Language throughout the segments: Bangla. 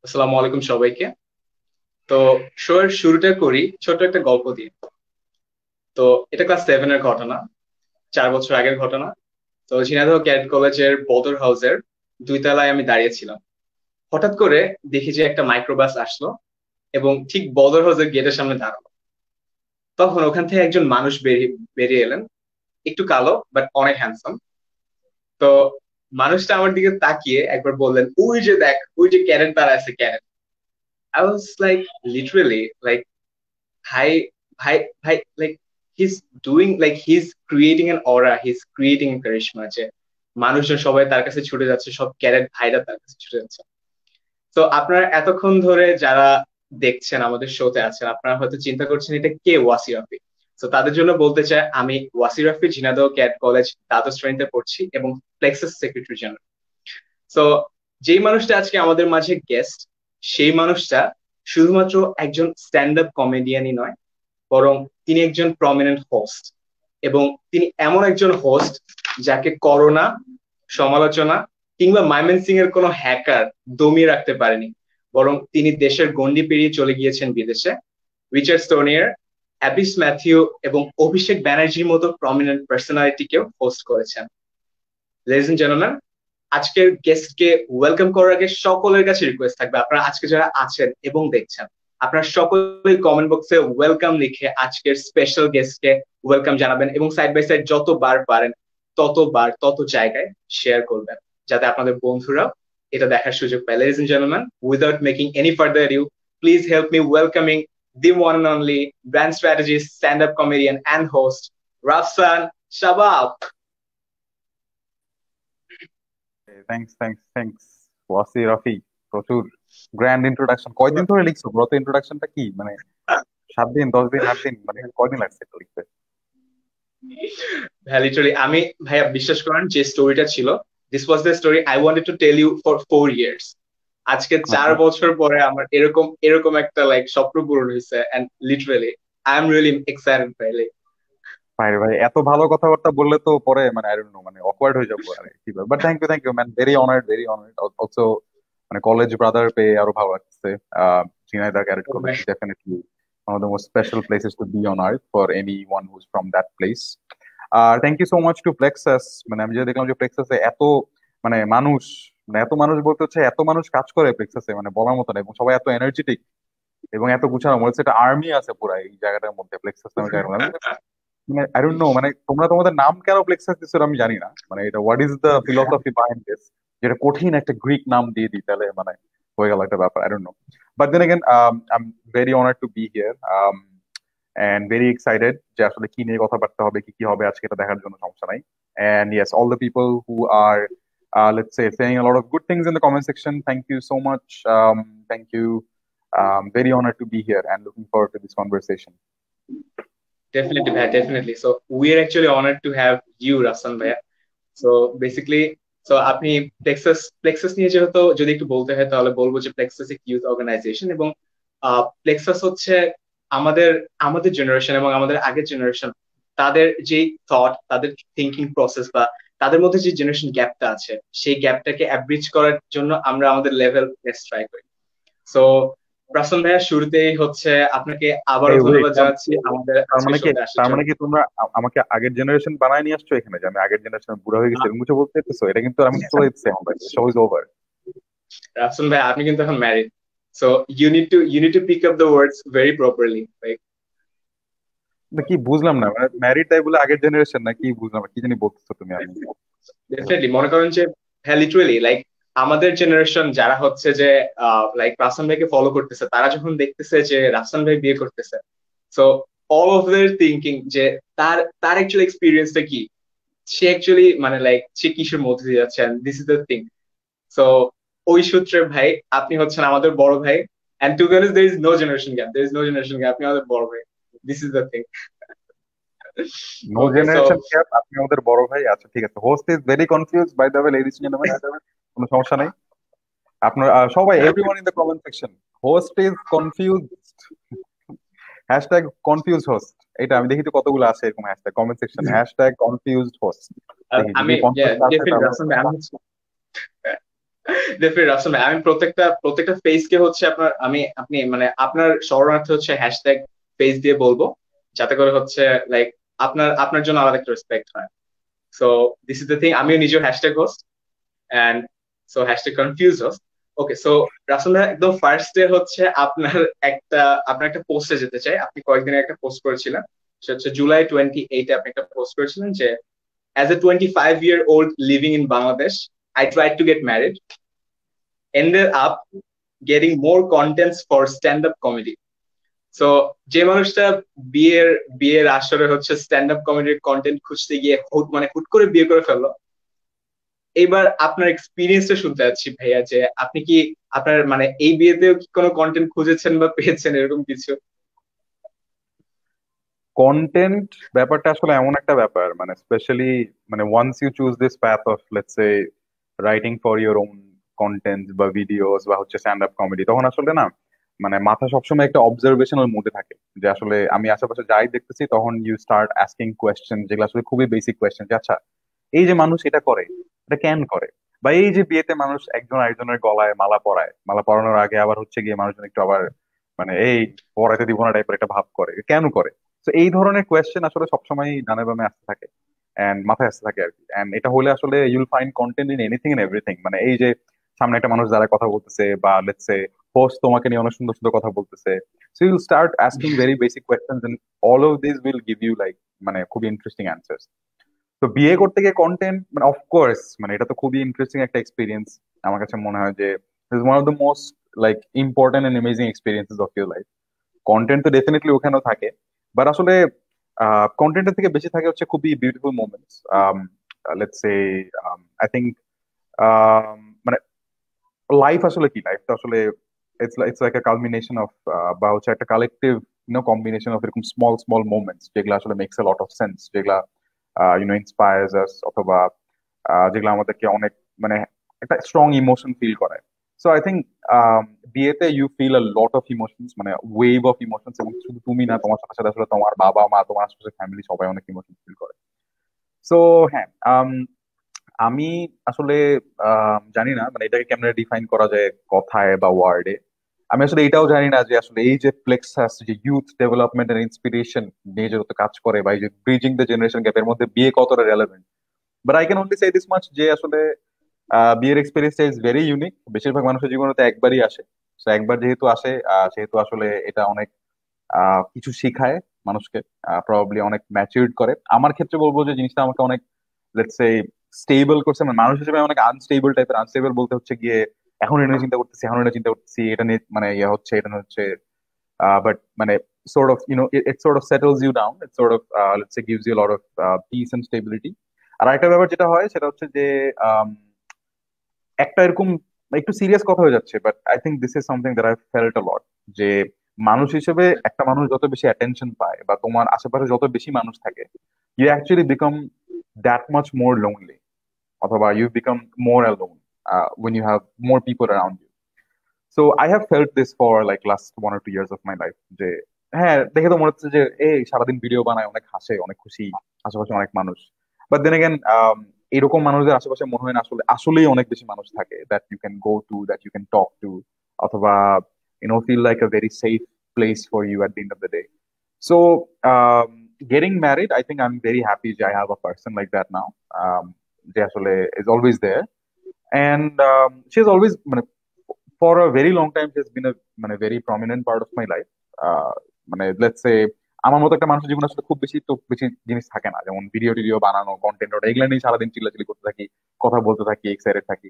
আসসালামু আলাইকুম সবাইকে। তো শোয়ের শুরুটা করি ছোট একটা গল্প দিয়ে। তো এটা ক্লাস 7 এর ঘটনা, 4 বছর আগের ঘটনা। তো ঝিনাইদহ ক্যাডেট কলেজের বদর হাউসের 2 তলায় আমি দাঁড়িয়েছিলাম। হঠাৎ করে দেখি যে একটা মাইক্রোবাস আসলো এবং ঠিক বদর হাউসের গেটের সামনে দাঁড়ালো। তখন ওখান থেকে একজন মানুষ বেরিয়ে বেরিয়ে এলেন, একটু কালো বাট অনেক হ্যান্ডসাম। তো মানুষটা আমার দিকে তাকিয়ে একবার বললেন, ওই যে দেখ, ওই যে ক্যারেট তারা আছে, carrot. I was like, literally like, ভাই, ভাই, ভাই, like he's doing, like he's creating an aura, he's creating a charisma যে মানুষজন সবাই তার কাছে ছুটে যাচ্ছে, সব ক্যারেট ভাইরা তার কাছে ছুটে যাচ্ছে। তো আপনারা এতক্ষণ ধরে যারা দেখছেন, আমাদের শোতে আছেন, আপনারা হয়তো চিন্তা করছেন এটা কে, ওয়াসি রাফি। তো তাদের জন্য বলতে চাই, আমি ওয়াসি রাফি, ঝিনাইদহ ক্যাডেট কলেজ দ্বাদশ শ্রেণীতে পড়ছি এবং প্লেক্সাস সেক্রেটারি জেনারেল। তো যেই মানুষটা আজকে আমাদের মাঝে গেস্ট, সেই মানুষটা শুধুমাত্র একজন স্ট্যান্ড আপ কমেডিয়ানই নয়, বরং তিনি একজন প্রমিনেন্ট হোস্ট। এবং তিনি এমন একজন হোস্ট যাকে করোনা, সমালোচনা কিংবা ময়মনসিং এর কোনো হ্যাকার দমিয়ে রাখতে পারেনি, বরং তিনি দেশের গণ্ডি পেরিয়ে চলে গিয়েছেন বিদেশে। রিচার্ড স্টোনিয়ার, অ্যাবিস ম্যাথিউ এবং অভিষেক ব্যানার্জির মতো প্রমিনেন্ট পার্সোনালিটিকেও হোস্ট করেছেন। লেডিজ এন্ড জেন্টলম্যান, আজকের গেস্টকে ওয়েলকাম করার আগে সকলের কাছে রিকোয়েস্ট থাকবে, আপনারা আজকে যারা আছেন এবং দেখছেন, আপনারা সকলেই কমেন্ট বক্সে ওয়েলকাম লিখে আজকের স্পেশাল গেস্টকে ওয়েলকাম জানাবেন এবং সাইড বাই সাইড যতবার পারেন ততবার তত জায়গায় শেয়ার করবেন, যাতে আপনাদের বন্ধুরাও এটা দেখার সুযোগ পায়। Ladies and gentleman, without making any further adieu, please help me welcoming the one and only brand strategist, stand up comedian and host, Rafsan Shabab. Thanks thanks thanks Wasi Rafi. প্রচুর গ্র্যান্ড ইন্ট্রোডাকশন। কয়দিন ধরে লিখছো ব্রত? ইন্ট্রোডাকশনটা কি মানে 7 দিন, 10 দিন, 8 দিন, মানে কয়দিন লাগছে এটা লিখতে? হ্যাঁ, লিটারালি আমি, ভাইয়া বিশ্বাস করেন যে স্টোরিটা ছিল, this was the story I wanted to tell you for 4 years. আজকে চার আচ্ছা। বছর পরে আমার এরকম এরকম একটা লাইক স্বপ্ন পূরণ হয়েছে, and literally I am really excited ভাই। ভাই ভাই এত ভালো কথাবার্তা বললে তো পরে মানে আই ডোন্ট নো, মানে অকওয়ার্ড হয়ে যাবো আর কি। But thank you man, very honoured also. মানে কলেজ ব্রাদার পেয়ে আরো ভালো লাগছে। Jhenaidah cadet college definitely one of the most special places to be on earth for anyone who's from that place. আর thank you so much to Plexus. মানে আমি যে দেখলাম যে প্লেক্সাসে এত মানে মানুষ, মানে এত মানুষ বলতে হচ্ছে এত মানুষ কাজ করে প্লেক্সাসে, মানে বলার মতো না, এবং সবাই এত এনার্জেটিক এবং এত গুছানো, মনে হচ্ছে একটা আর্মি আছে পুরো এই জায়গাটার মধ্যে, প্লেক্সাস নামে জায়গাটা। মানে আই ডোন্ট নো, মানে তোমরা তোমাদের নাম কেন প্লেক্সাস দিচ্ছ আমি জানি না, মানে এটা what is the philosophy behind this, যেটা কঠিন একটা গ্রিক নাম দিয়ে দিই তাহলে মানে হয়ে গেল একটা ব্যাপার। I don't know, but then again I am very honoured to be here and very excited যে আসলে কি নিয়ে কথাবার্তা হবে, কি কি হবে আজকে, এটা দেখার জন্য সমস্যা নাই। And yes, all the people who are let's say saying a lot of good things in the comment section, thank you so much. Thank you. Very honored to be here and looking forward to this conversation. Definitely, bhaiya, definitely. So we are actually honored to have you, Rasan bhaiya. So basically, so আপনি প্লেক্সাস প্লেক্সাস নিয়ে যেহেতু যদি একটু বলতে হয় তাহলে বলবো যে প্লেক্সাস এক ইউথ অর্গানাইজেশন, এবং প্লেক্সাস হচ্ছে আমাদের আমাদের জেনারেশন এবং আমাদের আগের জেনারেশন, তাদের যে থট, তাদের থিঙ্কিং প্রসেস বা তাদের মধ্যে যে জেনারেশন গ্যাপটা আছে, সেই গ্যাপটাকে অ্যাব্রিজ করার জন্য আমরা আমাদের লেভেল বেস্ট ট্রাই করি। সো রাসেল ভাইয়া, শুরুতেই হচ্ছে আপনাকে এই আবারও ওয়েট, ধন্যবাদ জানাচ্ছি আমাদের তার আজকের মানে কি, শোতে আসার জন্য। তোমরা আমাকে আগের জেনারেশন বানায় নিয়ে আসছো এখানে, যে আমি আগের জেনারেশন বুড়া হয়ে গেছি এরকম কিছু বলতে চাইতেছো? এটা কিন্তু আমি চলে দিচ্ছি আমার, শো ইজ ওভার। রাসেল ভাই, আপনি কিন্তু এখন married, so you need to pick up the words very properly, like কি বুঝলাম না, মানে ম্যারিড তাই বলে আগের জেনারেশন না, কি বুঝলাম না, কি জানি বলতেছো তুমি আমি। ডেফিনেটলি মনে করেন যে, হ্যাঁ লিটারেলি লাইক আমাদের জেনারেশন যারা হচ্ছে যে লাইক রাসেল ভাইকে ফলো করতেছে, তারা যখন দেখতেছে যে রাসেল ভাই বিয়ে করতেছে, so all of their thinking যে তার তার অ্যাকচুয়ালি এক্সপিরিয়েন্সটা কি, সে অ্যাকচুয়ালি মানে লাইক সে কিসের মধ্যে দিয়ে যাচ্ছে, this is the thing. So ওই সূত্রে ভাই, আপনি হচ্ছেন আমাদের বড় ভাই, and to be honest there is no generation gap, there is no generation gap, আপনি আমাদের বড় ভাই, this is the thing. No okay, so generation gap, আপনি আমাদের বড় ভাই, আচ্ছা ঠিক আছে। Host is very confuse by the way, ladies and gentleman, কোনো সমস্যা নেই। আপনার সবাই, everyone in the comment section, host is confused, hashtag confuse host. এটা আমি দেখি তো কতগুলো আছে এরকম hashtag comment section, hashtag confused host. দেখি যদি আমি 50টা আসে ডেফিনেটলি তাহলে। রাসেল ভাই, আমি হচ্ছে ডেফিনেটলি রাফসান ভাই, আমি প্রত্যেকটা প্রত্যেকটা ফেজকে হচ্ছে আপনার আমি আপনি মানে আপনার শরণার্থী হচ্ছে হ্যাশট্যাগ ফেজ দিয়ে বলবো, যাতে করে হচ্ছে লাইক আপনার আপনার জন্য আলাদা একটা রেসপেক্ট হয়। So this is the thing, আমিও নিজেও hashtag host, and so hashtag confuse host. Okay, so Russell ভাই একদম ফার্স্ট ডে হচ্ছে একটা আপনার একটা পোস্টে যেতে চাই। আপনি কয়েকদিন একটা পোস্ট করেছিলেন, সেটা হচ্ছে জুলাই 28 আপনি একটা পোস্ট করেছিলেন যে as a 25-year-old living in Bangladesh, I tried to get married, ended up getting more contents for stand-up comedy. So যে মানুষটা বিয়ের বিয়ের আসরে হচ্ছে স্ট্যান্ড আপ কমেডির কন্টেন্ট খুঁজতে গিয়ে হুট করে বিয়ে করে ফেললো, এইবার আপনার এক্সপিরিয়েন্সটা শুনতে চাচ্ছি ভাইয়া, যে আপনি কি আপনার মানে এই বিয়েতেও কি কোনো কন্টেন্ট খুঁজেছেন বা পেয়েছেন এরকম কিছু? কন্টেন্ট ব্যাপারটা আসলে এমন একটা ব্যাপার, মানে স্পেশালি মানে once you choose this path of let's say writing for your own content বা ভিডিওস বা হচ্ছে স্ট্যান্ড আপ কমেডি, তখন আসলে না মানে মাথা সবসময় একটা অবজারভেশনাল মুডে থাকে, যে আসলে আমি আশেপাশে যাই দেখতেছি, তখন ইউ স্টার্ট আস্কিং কোয়েশ্চেন যেগুলো আসলে খুবই বেসিক কোয়েশ্চেন, যে আচ্ছা এই যে মানুষ এটা করে, এটা কেন করে? বা এই যে বিয়েতে মানুষ একজন আরেকজনের গলায় মালা পরায়, মালা পরানোর আগে আবার হচ্ছে গিয়ে মানুষজন একটু আবার মানে এই পরাইতে দিব না টাইপের একটা ভাব করে, কেন করে? তো এই ধরনের কোয়েশ্চেন আসলে সবসময় ডানে বামে আসতে থাকে এন্ড মাথায় আসতে থাকে আর কি। এন্ড এটা হলে আসলে you'll find content in anything and everything. মানে এই যে সামনে একটা মানুষ যারা কথা বলতেছে, বা লেটস সে হোস্ট তোমাকে নিয়ে অনেক সুন্দর সুন্দর কথা বলতেছে, so you'll start asking very basic questions and all of this will give you like মানে খুবই ইন্টারেস্টিং অ্যান্সার্স। তো বিয়ে করতে গিয়ে কন্টেন্ট মানে অফকোর্স মানে এটা তো খুবই ইন্টারেস্টিং একটা এক্সপিরিয়েন্স। আমার কাছে মনে হয় যে is one of the most like important and amazing experiences of your life. Content তো ডেফিনেটলি ওখানেও থাকে, বাট আসলে কন্টেন্টের থেকে বেশি থাকে হচ্ছে খুবই beautiful moments. Let's say I think মানে লাইফ আসলে কি, লাইফ তো আসলে it's like a culmination of বা হচ্ছে একটা কালেকটিভ কম্বিনেশন অফ এরকম স্মল স্মল মোমেন্টস যেগুলো আসলে makes a lot of sense, যেগুলা ইন্সপায়ার্স আস, অথবা যেগুলো আমাদেরকে অনেক মানে একটা স্ট্রং ইমোশন ফিল করায়। সো আই থিঙ্ক বিয়েতে you feel a lot of emotions, মানে ওয়েভ অফ ইমোশনস, এবং শুধু তুমি না, তোমার সাথে সাথে আসলে তোমার বাবা মা, তোমার আশেপাশে ফ্যামিলি সবাই অনেক ইমোশন ফিল করে। সো হ্যাঁ, আমি আসলে জানি না মানে এটাকে কেমনে ডিফাইন করা যায় কথায় বা ওয়ার্ডে। আমি আসলে এটাও জানি না যে আসলে এই যে প্লেক্সাস, যে ইউথ ডেভেলপমেন্ট এন্ড ইন্সপিরেশন নিয়ে যত কাজ করে, বা এই যে ব্রিজিং দ্য জেনারেশন গ্যাপ, এর মধ্যে বিয়ে কতটা relevant. But I can only say this much, যে আসলে বিয়ের এক্সপিরিয়েন্সটা ইজ ভেরি ইউনিক। বেশিরভাগ মানুষের জীবনে তো একবারই আসে। তো একবার যেহেতু আসে, সেহেতু আসলে এটা অনেক কিছু শিখায় মানুষকে, প্রবাবলি অনেক ম্যাচিউরড করে। আমার ক্ষেত্রে বলবো যে জিনিসটা আমাকে অনেক লেটস সে স্টেবল করছে। মানে মানুষ হিসেবে অনেক আনস্টেবল টাইপের, আনস্টেবল বলতে হচ্ছে গিয়ে এখন এটা নিয়ে চিন্তা করতেছি, এখন এটা চিন্তা করতেছি, এটা নিয়ে মানে ইয়ে হচ্ছে, এটা নিয়ে হচ্ছে, বাট মানে sort of it sort of settles you down, it sort of let's say gives you a lot of peace and stability. আর একটা ব্যাপার যেটা হয় সেটা হচ্ছে যে um, একটা এরকম একটু সিরিয়াস কথা হয়ে যাচ্ছে, but I think this is something that I felt a lot, যে মানুষ হিসেবে একটা মানুষ যত বেশি অ্যাটেনশন পায় বা তোমার আশেপাশে যত বেশি মানুষ থাকে, you actually become that much more lonely, অথবা you become more alone when you have more people around you. So I have felt this for like last 1 or 2 years of my life, যে হ্যাঁ দেখে তো মনে হচ্ছে যে এই সারাদিন ভিডিও বানায়, অনেক হাসে, অনেক খুশি, আশেপাশে অনেক মানুষ। বাট দেন এগেন এরকম মানুষদের আশেপাশে মনে হয় না আসলে আসলেই অনেক বেশি মানুষ থাকে that you can go to, that you can talk to, অথবা feel like a very safe place for you at the end of the day. So getting married, I think I'm very happy যে I have a person like that now, যে আসলে is always there, and she has always মানে for a very long time she has been a মানে very prominent part of my life. মানে let's say আমার মতো একটা মানুষের জীবনে আসলে খুব বেশি তো বেশি জিনিস থাকে না, যেমন ভিডিও টিডিও বানানো, কন্টেন্ট ওটা, এগুলো নিয়ে সারাদিন চিল্লাচিল্লি করতে থাকি, কথা বলতে থাকি, এক্সাইটেড থাকি।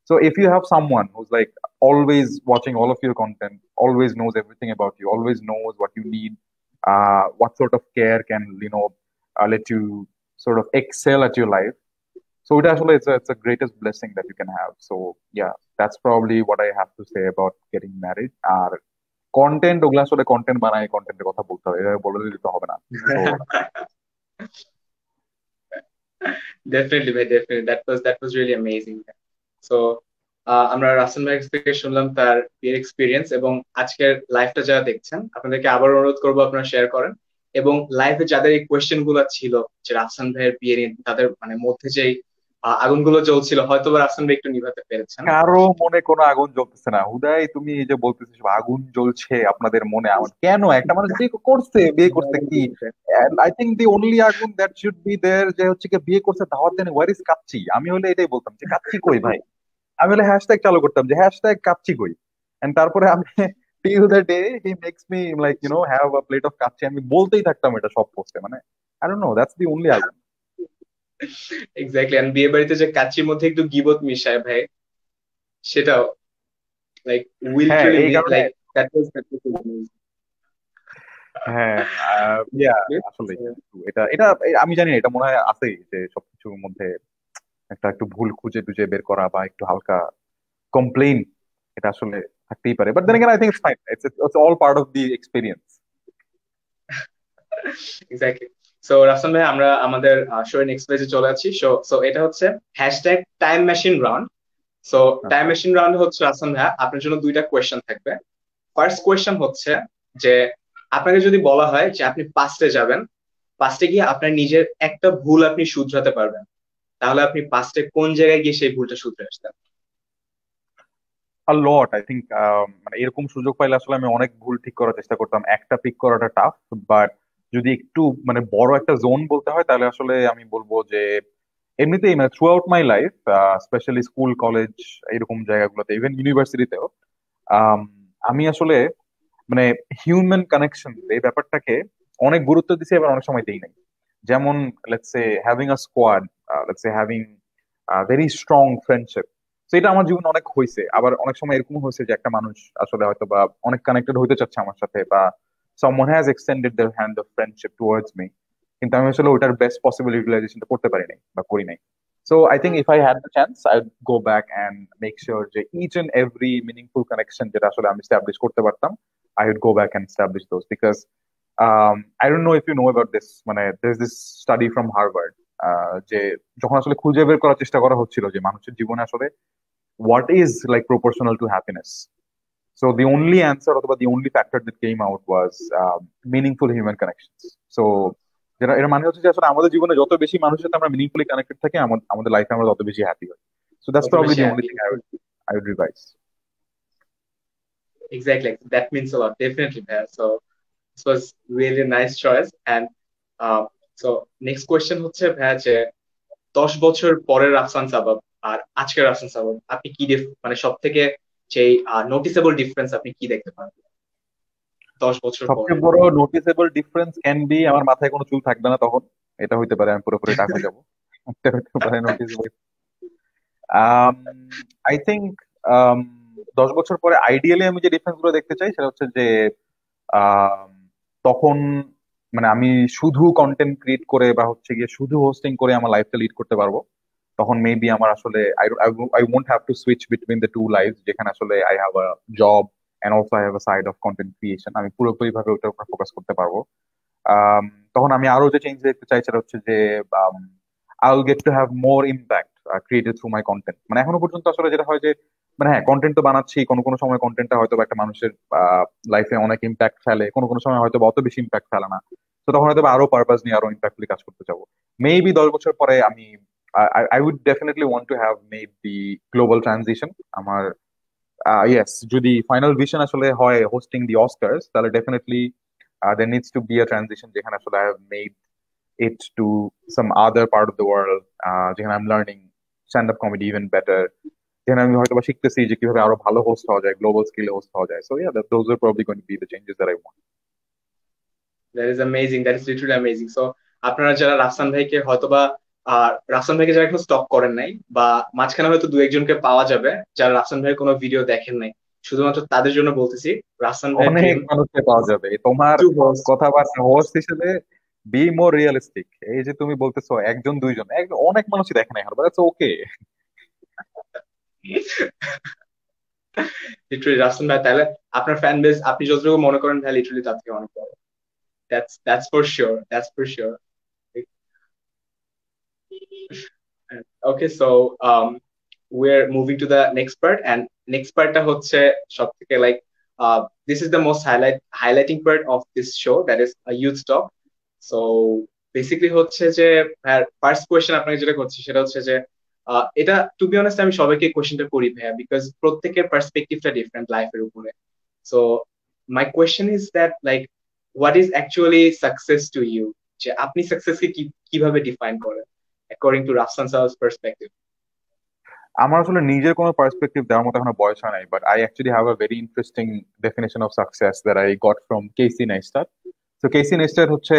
So if you have someone who's like always watching all of your content, always knows everything about you, always knows what you need, what sort of care can let you sort of excel at your life. So it actually it's a greatest blessing that you can have. So yeah, that's probably what I have to say about getting married. আর কন্টেন্ট ওগুলা আসলে কন্টেন্ট বানাই, কন্টেন্টের কথা বলতে হবে, এভাবে বলে দিতে হবে না। তো ডেফিনেটলি ভাই, definitely that was really amazing. So আমরা রাসেল ভাই থেকে শুনলাম তার বিয়ের এক্সপিরিয়েন্স, এবং আজকের লাইফটা যারা দেখছেন আপনাদেরকে আবার অনুরোধ করবো আপনারা শেয়ার করেন, এবং লাইফে যাদের এই কোয়েশ্চেন গুলো ছিল যে রাসেল ভাইয়ের বিয়ে নিয়ে তাদের মানে মধ্যে যে আগুনগুলো জ্বলছিল, হয়তো বা রাফসান ভাই একটু নিভাতে পেরেছেন। কারো মনে কোনো আগুন জ্বলতেছে না হুদাই, তুমি এই যে বলতেছিস আগুন জ্বলছে আপনাদের মনে, আমার কেন? একটা মানুষ বিয়ে করছে কি? আই থিঙ্ক দি অনলি আগুন দ্যাট শুড বি দেয়ার, যে হচ্ছে কি বিয়ে করছে দাওয়াত দেন, ওয়ার ইজ কাচ্চি? আমি হলে এটাই বলতাম যে কাচ্চি কই ভাই। আমি হলে হ্যাশট্যাগ চালু করতাম যে হ্যাশট্যাগ কাচ্চি কই। এন্ড তারপরে আমি till the day he makes me like have a plate of kacchi, আমি বলতেই থাকতাম এটা সব পোস্টে, মানে I don't know, that's the only আগুন। এক্স্যাক্টলি, এন্ড বিয়ে বাড়িতে যে কাচ্চির মধ্যে একটু গিবত মিশায় ভাই, সেটাও লাইক উইল হ্যাঁ ট্রুলি এই কারণে, লাইক দ্যাট ওয়াজ হ্যাঁ ইয়া, আসলে এটা এটা আমি জানি না, এটা মনে হয় আছেই যে সবকিছুর মধ্যে একটা একটু ভুল খুঁজে টুজে বের করা বা একটু হালকা কমপ্লেইন, এটা আসলে থাকতেই পারে, but then again I think it's fine, it's all part of the experience. Exactly. So Rafsan ভাই, আমরা আমাদের শোয়ের নেক্সট পেজে চলে যাচ্ছি। সো সো এটা হচ্ছে hashtag time machine round. So time আচ্ছা, মেশিন রাউন্ড হচ্ছে রাফসান ভাই, আপনার জন্য দুইটা কোয়েশ্চেন থাকবে। ফার্স্ট কোয়েশ্চেন হচ্ছে যে, আপনাকে যদি বলা হয় যে আপনি পাস্টে যাবেন, পাস্টে গিয়ে আপনার নিজের একটা ভুল আপনি শুধরাতে পারবেন, তাহলে আপনি পাস্টে কোন জায়গায় গিয়ে সেই ভুলটা শুধরে আসতেন? আ লট আই থিংক, মানে এরকম সুযোগ পাইলে আসলে আমি অনেক ভুল ঠিক করার চেষ্টা করতাম, একটা পিক করাটা টাফ, বাট যদি একটু মানে বড় একটা জোন বলতে হয় তাহলে আসলে আমি বলবো যে এমনিতেই মানে through out my life, specially school college এরকম জায়গাগুলোতে, ইভেন ইউনিভার্সিটিতেও, আম, আমি আসলে মানে হিউম্যান কানেকশন এই ব্যাপারটাকে অনেক গুরুত্ব দিছি, এবার অনেক সময় দিই নাই। যেমন let's say having a squad, let's say having very strong friendship, তো এটা আমার জীবনে অনেক হয়েছে। আবার অনেক সময় এরকম হয়েছে যে একটা মানুষ আসলে হয়তো বা অনেক কানেক্টেড হইতে চাচ্ছে আমার সাথে, বা someone has extended their hand of friendship towards me, কিন্তু আমি আসলে ওটার বেস্ট পসিবল ইউটিলাইজেশনটা করতে পারি নাই বা করি নাই। So I think if I had the chance I would go back and make sure যে each and every meaningful connection যেটা আসলে আমি স্টাবলিশ করতে পারতাম, I would go back and establish those because I don't know if you know about this, মানে there's this study from Harvard, যে যখন আসলে খুঁজে বের করার চেষ্টা করা হচ্ছিল যে মানুষের জীবনে আসলে what is like proportional to happiness, so the only answer অথবা the only factor that came out was meaningful human connections. So যেটা এর মানে হচ্ছে যে আসলে আমাদের জীবনে যত বেশি মানুষের সাথে আমরা মিনিংফুলি কানেক্টেড থাকি, আমাদের লাইফে আমরা তত বেশি হ্যাপি হই। So that's কত probably বেশি the only happy. thing I would revise. Exactly, that means a lot, definitely ভাইয়া। So this was really nice choice, and uh, so next question হচ্ছে ভাইয়া যে, 10 বছর পরের রাফসান সাবাব আর আজকের রাফসান সাবাব, আপনি কি মানে সব থেকে যে নোটিসেবল ডিফারেন্স আপনি কি দেখতে পান 10 বছর পরে? সবচেয়ে বড় নোটিসেবল ডিফারেন্স ক্যান বি আমার মাথায় কোনো চুল থাকবে না তখন, এটা হইতে পারে, আমি পুরোপুরি টাক হয়ে যাবো। এটা হইতে পারে নোটিসেবল। আই থিঙ্ক 10 বছর পরে আইডিয়ালি আমি যে ডিফারেন্স গুলো দেখতে চাই সেটা হচ্ছে যে আম, তখন মানে আমি শুধু কন্টেন্ট ক্রিয়েট করে বা হচ্ছে গিয়ে শুধু হোস্টিং করে আমার লাইফটা লিড করতে পারবো। তখন মেবি আমার আসলে I won't have to switch between the two life, যেখানে আসলে I have a job and also I have a side of content creation, আমি পুরোপুরি ভাবে ওটার উপর ফোকাস করতে পারবো। তখন আমি আরো যে চেঞ্জ দেখতে চাই সেটা হচ্ছে যে I will get two have more impact created through my content. মানে এখনো পর্যন্ত আসলে যেটা হয় যে মানে হ্যাঁ কন্টেন্ট তো বানাচ্ছি, কোনো কোনো সময় কন্টেন্টটা হয়তো বা একটা মানুষের লাইফে অনেক ইম্প্যাক্ট ফেলে, কোনো কোনো সময় হয়তো বা অত বেশি ইম্প্যাক্ট ফেলে না। তো তখন হয়তো বা আরো পারপাস নিয়ে আরো ইম্প্যাক্টফুলি কাজ করতে চাবো। মেবি 10 বছর পরে আমি I would definitely want to have made the global transition আমার, ইয়েস, যদি ফাইনাল ভিশন আসলে হয় হোস্টিং দি অস্কার্স, তাহলে definitely there needs to be a transition যেখানে আসলে I have made it to some other part of the world, যেখানে I'm learning stand up comedy even better, যেখানে আমি হয়তো বা শিখতেছি যে কিভাবে আরো ভালো হোস্ট হওয়া যায়, গ্লোবাল স্কেলে হোস্ট হওয়া যায়। So yeah, those are probably going to be the changes that I want. That is amazing, that is literally amazing. So আপনারা যারা রাফসান ভাইকে হয়তোবা রাফসান ভাইকে যারা এখন স্টক করেন নাই, বা মাঝখানে হয়তো দু একজনকে পাওয়া যাবে যারা রাফসান ভাইয়ের কোনো ভিডিও দেখেন নাই, শুধুমাত্র তাদের জন্য বলতেছি, রাফসান ভাইয়ের অনেক ড্রিম মানুষকে পাওয়া যাবে তোমার টু হোস্ট। কথাবার্তা হোস্ট হিসেবে, বি মোর রিয়েলিস্টিক। এই যে তুমি বলতেছো একজন দুইজন, অনেক মানুষই দেখে নাই, বাট ওকে। লিটারালি রাফসান ভাই, তাহলে আপনার ফ্যান বেস আপনি যতটুকু মনে করেন ভাই, লিটারালি তার থেকে অনেক বড়। That's for sure. That's for sure. Okay, so we're moving to the next part, and next part টা হচ্ছে সব থেকে like this is the most highlighting part of this show, that is a youth talk. So basically হচ্ছে যে ফার্স্ট কোয়েশ্চেন আপনাকে যেটা করছি সেটা হচ্ছে যে, এটা টু বি অনেস্ট আমি সবাইকে কোয়েশ্চেনটা করি ভাইয়া, বিকজ প্রত্যেকের পার্সপেক্টিভটা ডিফারেন্ট লাইফের উপরে। So my question is that like what is actually success to you, যে আপনি সাকসেসকে কিভাবে ডিফাইন করেন অ্যাকর্ডিং টু রাফসান সাহা's পার্সপেক্টিভ? আমার আসলে নিজের কোনো পার্সপেক্টিভ দেওয়ার মতো এখনো বয়স হয় নাই, but I actually have a very interesting definition of success that I got from Casey Neistat. তো কেসি নেইস্টাট হচ্ছে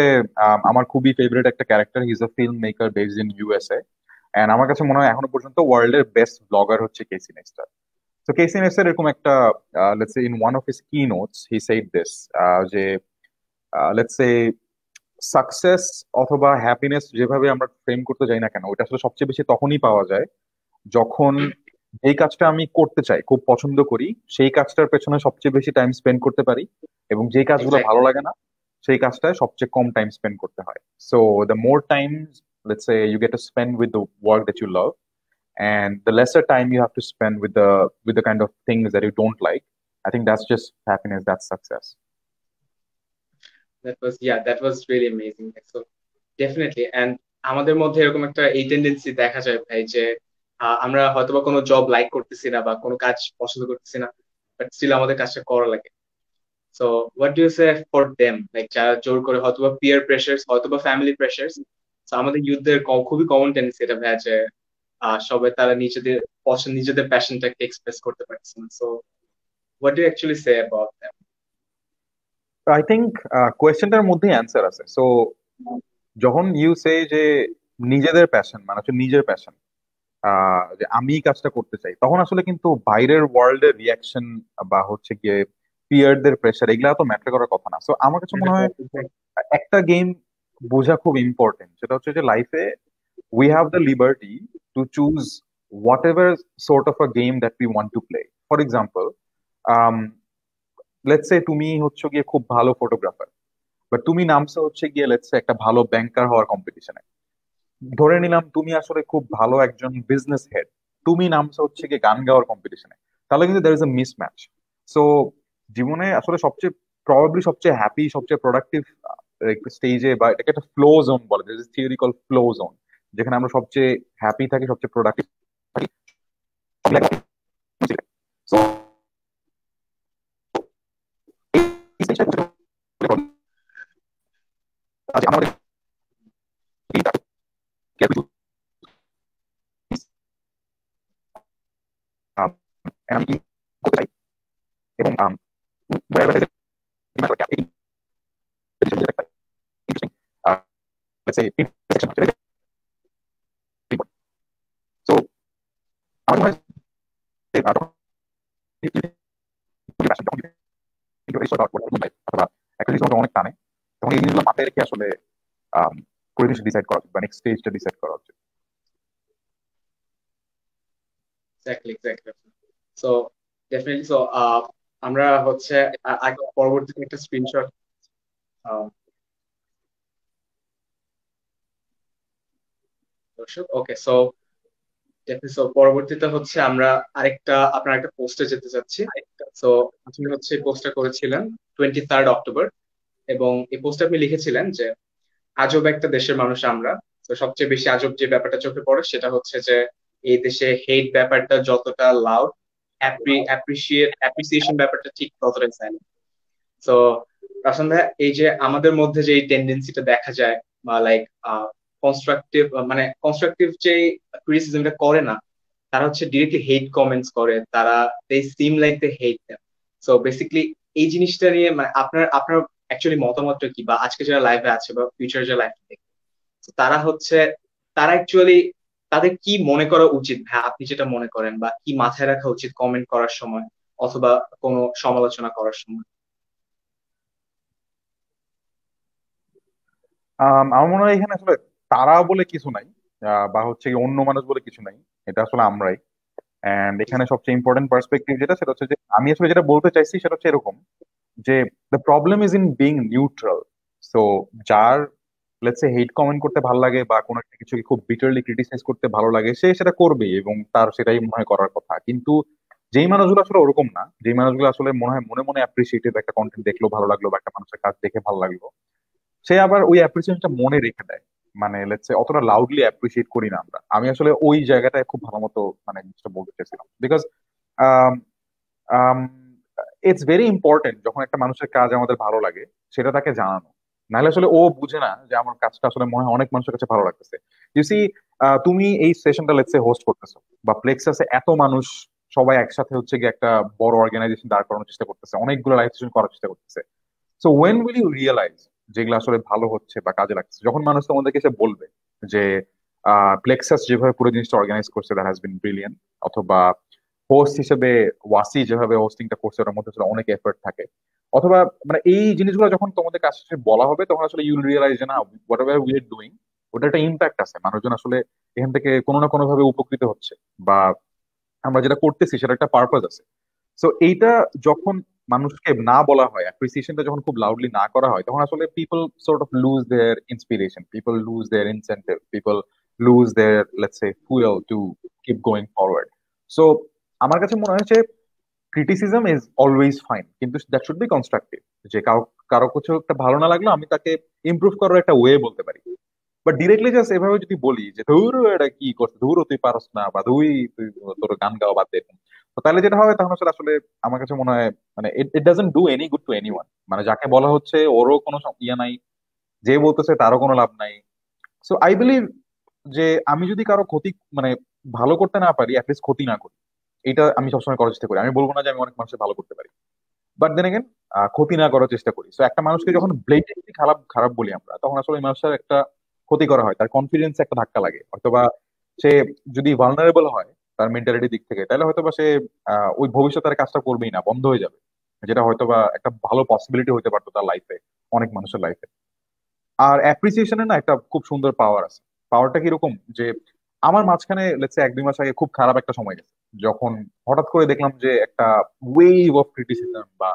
আমার খুবই ফেভারিট একটা character. He is a film maker based in USA, and আমার কাছে মনে হয় এখনো পর্যন্ত ওয়ার্ল্ডের বেস্ট ব্লগার হচ্ছে কেসি নেইস্টাট। তো কেসি নেইস্টাট এরকম একটা, let's say in one of his কি নোটস হি সেড দিস, যে লেটস সে সাকসেস অথবা হ্যাপিনেস যেভাবে আমরা ফ্রেম করতে যাই না কেন, ওটা আসলে সবচেয়ে বেশি তখনই পাওয়া যায় যখন এই কাজটা আমি করতে চাই, খুব পছন্দ করি, সেই কাজটার পেছনে সবচেয়ে বেশি টাইম স্পেন্ড করতে পারি, এবং যেই কাজগুলো ভালো এক্স্যাক্টলি। লাগে না সেই কাজটায় সবচেয়ে কম টাইম স্পেন্ড করতে হয়। So the more time, let's say, you get to spend with the work that you love, and the lesser time you have to spend with the kind of things that you don't like, I think that's just happiness, that's success. That was really amazing. So definitely, and আমাদের মধ্যে এরকম একটা এই টেন্ডেন্সি দেখা যায় ভাই, যে আমরা হয়তোবা কোনো জব লাইক করতেছি না বা কোনো কাজ পছন্দ করতেছি না, বাট স্টিল আমাদের কাজটা করা লাগে। So what do you say for them, like যারা জোর করে, হয়তোবা পিয়ার প্রেশার্স, হয়তোবা ফ্যামিলি প্রেশার্স। তো আমাদের ইউথদের খুবই কমন টেন্ডেন্সি এটা ভাই, যে সবাই তারা নিজেদের পছন্দ, নিজেদের প্যাশনটাকে এক্সপ্রেস করতে পারছে না। So what do you actually say about them? I think কোয়েশ্চেনটার মধ্যেই অ্যান্সার আছে। সো যখন ইউ সে যে নিজেদের প্যাশন মানে হচ্ছে নিজের প্যাশন, যে আমি এই কাজটা করতে চাই, তখন আসলে কিন্তু বাইরের ওয়ার্ল্ডের রিয়াকশন বা হচ্ছে গিয়ে পিয়ারদের প্রেশার এগুলা তো ম্যাটার করার কথা না। সো আমার কাছে মনে হয় একটা গেম বোঝা খুব ইম্পর্টেন্ট, সেটা হচ্ছে যে লাইফে we have the liberty to choose whatever sort of a game that we want to play. For example, um, let's say তুমি হচ্ছে গিয়ে খুব ভালো ফটোগ্রাফার, বাট তুমি নামছো হচ্ছে গিয়ে লেটস সে একটা ভালো ব্যাংকার হওয়ার কম্পিটিশনে। ধরে নিলাম তুমি আসলে খুব ভালো একজন বিজনেস হেড, তুমি নামছো হচ্ছে গিয়ে গান গাওয়ার কম্পিটিশনে, তাহলে কিন্তু there is a mismatch. So জীবনে আসলে সবচেয়ে প্রবাবলি সবচেয়ে হ্যাপি, সবচেয়ে প্রোডাক্টিভ স্টেজে, বা এটাকে একটা ফ্লো জোন বলে, থিওরি কল ফ্লো জোন, যেখানে আমরা সবচেয়ে হ্যাপি থাকি, সবচেয়ে প্রোডাক্টিভ থাকি। So, এই জিনিসটা করতে হলে যে আমাদের এই careful to um, and আমি কি করতে চাই, এবং wherever it is in my life, এই decision যে একটা interesting, let's say intersection হচ্ছে very important. So আমার মনে হয় যে যখন খুবই passion, যখন কিন্তু এই সরকার অথবা একটা জিনিস আমাকে অনেক টানে, তখন এই জিনিসগুলো মাথায় রেখে আসলে করে কিছু ডিসাইড করা উচিত বা নেক্সট স্টেজটা ডিসাইড করা উচিত। Exactly, exactly. So definitely. So আমরা হচ্ছে পরবর্তীতে একটা স্ক্রিনশট দর্শক। ওকে, সো সো পরবর্তীতে হচ্ছে আমরা আপনার একটা পোস্টে যেতে চাচ্ছি। সো আপনি হচ্ছে পোস্টটা করেছিলেন 23 অক্টোবর, এবং এই পোস্টে আপনি লিখেছিলেন যে আজব একটা দেশের মানুষ আমরা। তো সবচেয়ে বেশি আজব যে ব্যাপারটা চোখে পড়ে সেটা হচ্ছে যে এই দেশে হেট ব্যাপারটা যতটা লাউড, অ্যাপ্রিসিয়েশন ব্যাপারটা ঠিক ততটাই সাইলেন্ট। তো রাশন ভাই, এই যে আমাদের মধ্যে যে এই টেন্ডেন্সিটা দেখা যায়, বা লাইক কনস্ট্রাকটিভ, মানে কনস্ট্রাকটিভ যে ক্রিটিসিজমটা করে না, তারা হচ্ছে ডিরেক্টলি হেট কমেন্টস করে, তারা দে সিম লাইক দে হেট দেম। সো বেসিক্যালি এই জিনিসটা নিয়ে মানে আপনার আপনার অ্যাকচুয়ালি মতামতটা কি, বা আজকে যারা লাইভে আছে বা ফিউচার যারা লাইফ দেখবে, তারা হচ্ছে তারা অ্যাকচুয়ালি তাদের কি মনে করা উচিত ভাই, আপনি যেটা মনে করেন, বা কি মাথায় রাখা উচিত কমেন্ট করার সময় অথবা কোনো সমালোচনা করার সময়? আমার মনে হয় এখানে আসলে তারা বলে কিছু নাই, বা হচ্ছে কি অন্য মানুষ বলে কিছু নাই, এটা আসলে আমরাই। এন্ড এখানে সবচেয়ে ইম্পর্টেন্ট পার্সপেক্টিভ যেটা, সেটা হচ্ছে যে আমি আসলে যেটা বলতে চাইছি সেটা হচ্ছে এরকম, যে the problem is in being neutral. So যার লেটস সে হেট কমেন্ট করতে ভালো লাগে বা কোনো একটা কিছুকে খুব বিটারলি ক্রিটিসাইজ করতে ভালো লাগে, সে সেটা করবে এবং তার সেটাই মনে হয় করার কথা। কিন্তু যেই মানুষগুলো আসলে ওরকম না, যেই মানুষগুলো আসলে মনে হয় মনে মনে অ্যাপ্রিসিয়েটিভ, একটা কন্টেন্ট দেখলো ভালো লাগলো বা একটা মানুষের কাজ দেখে ভালো লাগলো, সে আবার ওই অ্যাপ্রিসিয়েশনটা মনে রেখে দেয়। মানে লেটস সে অতটা লাউডলি অ্যাপ্রিসিয়েট করি না আমরা। আমি আসলে ওই জায়গাটায় খুব ভালো মতো মানে জিনিসটা বলতে চাইছিলাম, বিকজ ইটস ভেরি ইম্পর্টেন্ট যখন একটা মানুষের কাজ আমাদের ভালো লাগে সেটা তাকে জানানো। নাহলে আসলে ও বুঝে না যে আমার কাজটা আসলে মনে হয় অনেক মানুষের কাছে ভালো লাগতেছে। ইউ সি, তুমি এই সেশনটা লেটস সে হোস্ট করতেছো, বা প্লেক্সাসে এত মানুষ সবাই একসাথে হচ্ছে গিয়ে একটা বড় অর্গানাইজেশন দাঁড় করানোর চেষ্টা করতেছে, অনেকগুলো লাইভ সেশন করার চেষ্টা করতেছে। So when will you realise যেগুলো আসলে ভালো হচ্ছে বা কাজে লাগছে? যখন মানুষ তোমাদেরকে এসে বলবে যে প্লেক্সাস যেভাবে পুরো জিনিসটা অর্গানাইজ করছে দ্যাট হ্যাজ বিন ব্রিলিয়ান্ট, অথবা হোস্ট হিসেবে ওয়াসি যেভাবে হোস্টিংটা করছে ওটার মধ্যে আসলে অনেক এফর্ট থাকে, অথবা মানে এই জিনিসগুলো যখন তোমাদের কাছে বলা হবে তখন আসলে ইউল রিয়েলাইজ যে না, what ever we are doing ওটা একটা ইম্প্যাক্ট আছে, মানুষজন আসলে এখান থেকে কোনো না কোনো ভাবে উপকৃত হচ্ছে, বা আমরা যেটা করতেছি সেটা একটা পারপাস আছে। সো এইটা যখন মানুষকে না বলা হয়, অ্যাপ্রিসিয়েশনটা যখন খুব লাউডলি না করা হয়, তখন আসলে people sort of loose there inspiration, people loose there incentive, people loose there let's say fuel to keep going forward. So আমার কাছে মনে হয় যে ক্রিটিসিজম ইজ অলওয়েজ ফাইন, কিন্তু দ্যাট শুড বি কনস্ট্রাকটিভ। যে কারো কারো কিছু একটা ভালো না লাগলো, আমি তাকে ইমপ্রুভ করার একটা ওয়ে বলতে পারি। বাট ডিরেক্টলি জাস্ট এভাবে যদি বলি যে ধুর এটা কি করছে, ধুর তুই পারস না, বা তুই তুই তোর গান গাওয়া বাদ দে, তো তাহলে যেটা হবে তখন আসলে আসলে আমার কাছে মনে হয় মানে it doesn't do any good to anyone. মানে যাকে বলা হচ্ছে ওরও কোনো ইয়ে নাই, যে বলতেছে তারও কোনো লাভ নাই। সো আই বিলিভ যে আমি যদি কারো ক্ষতি মানে ভালো করতে না পারি, অ্যাটলিস্ট ক্ষতি না করি। এটা আমি সবসময় করার চেষ্টা করি। আমি বলবো না যে আমি অনেক মানুষের ভালো করতে পারি, বাট দেন এগেন ক্ষতি না করার চেষ্টা করি। সো একটা মানুষকে যখন ব্লেটেন্টলি খারাপ খারাপ বলি আমরা, তখন আসলে ওই মানুষটার একটা ক্ষতি করা হয়, তার কনফিডেন্স একটা ধাক্কা লাগে হয়তোবা। সে যদি ভালনারেবল হয় তার মেন্টালিটি দিক থেকে, তাহলে হয়তোবা সে ওই ভবিষ্যতে আর কাজটা করবেই না, বন্ধ হয়ে যাবে, যেটা হয়তোবা একটা ভালো পসিবিলিটি হতে পারতো তার লাইফে, অনেক মানুষের লাইফে। আর অ্যাপ্রিসিয়েশনের না একটা খুব সুন্দর পাওয়ার আছে। পাওয়ারটা কিরকম যে আমার মাঝখানে লেটস সে 1-2 মাস আগে খুব খারাপ একটা সময় গেছে, যখন হঠাৎ করে দেখলাম যে একটা ওয়েভ অফ ক্রিটিসিজম, বা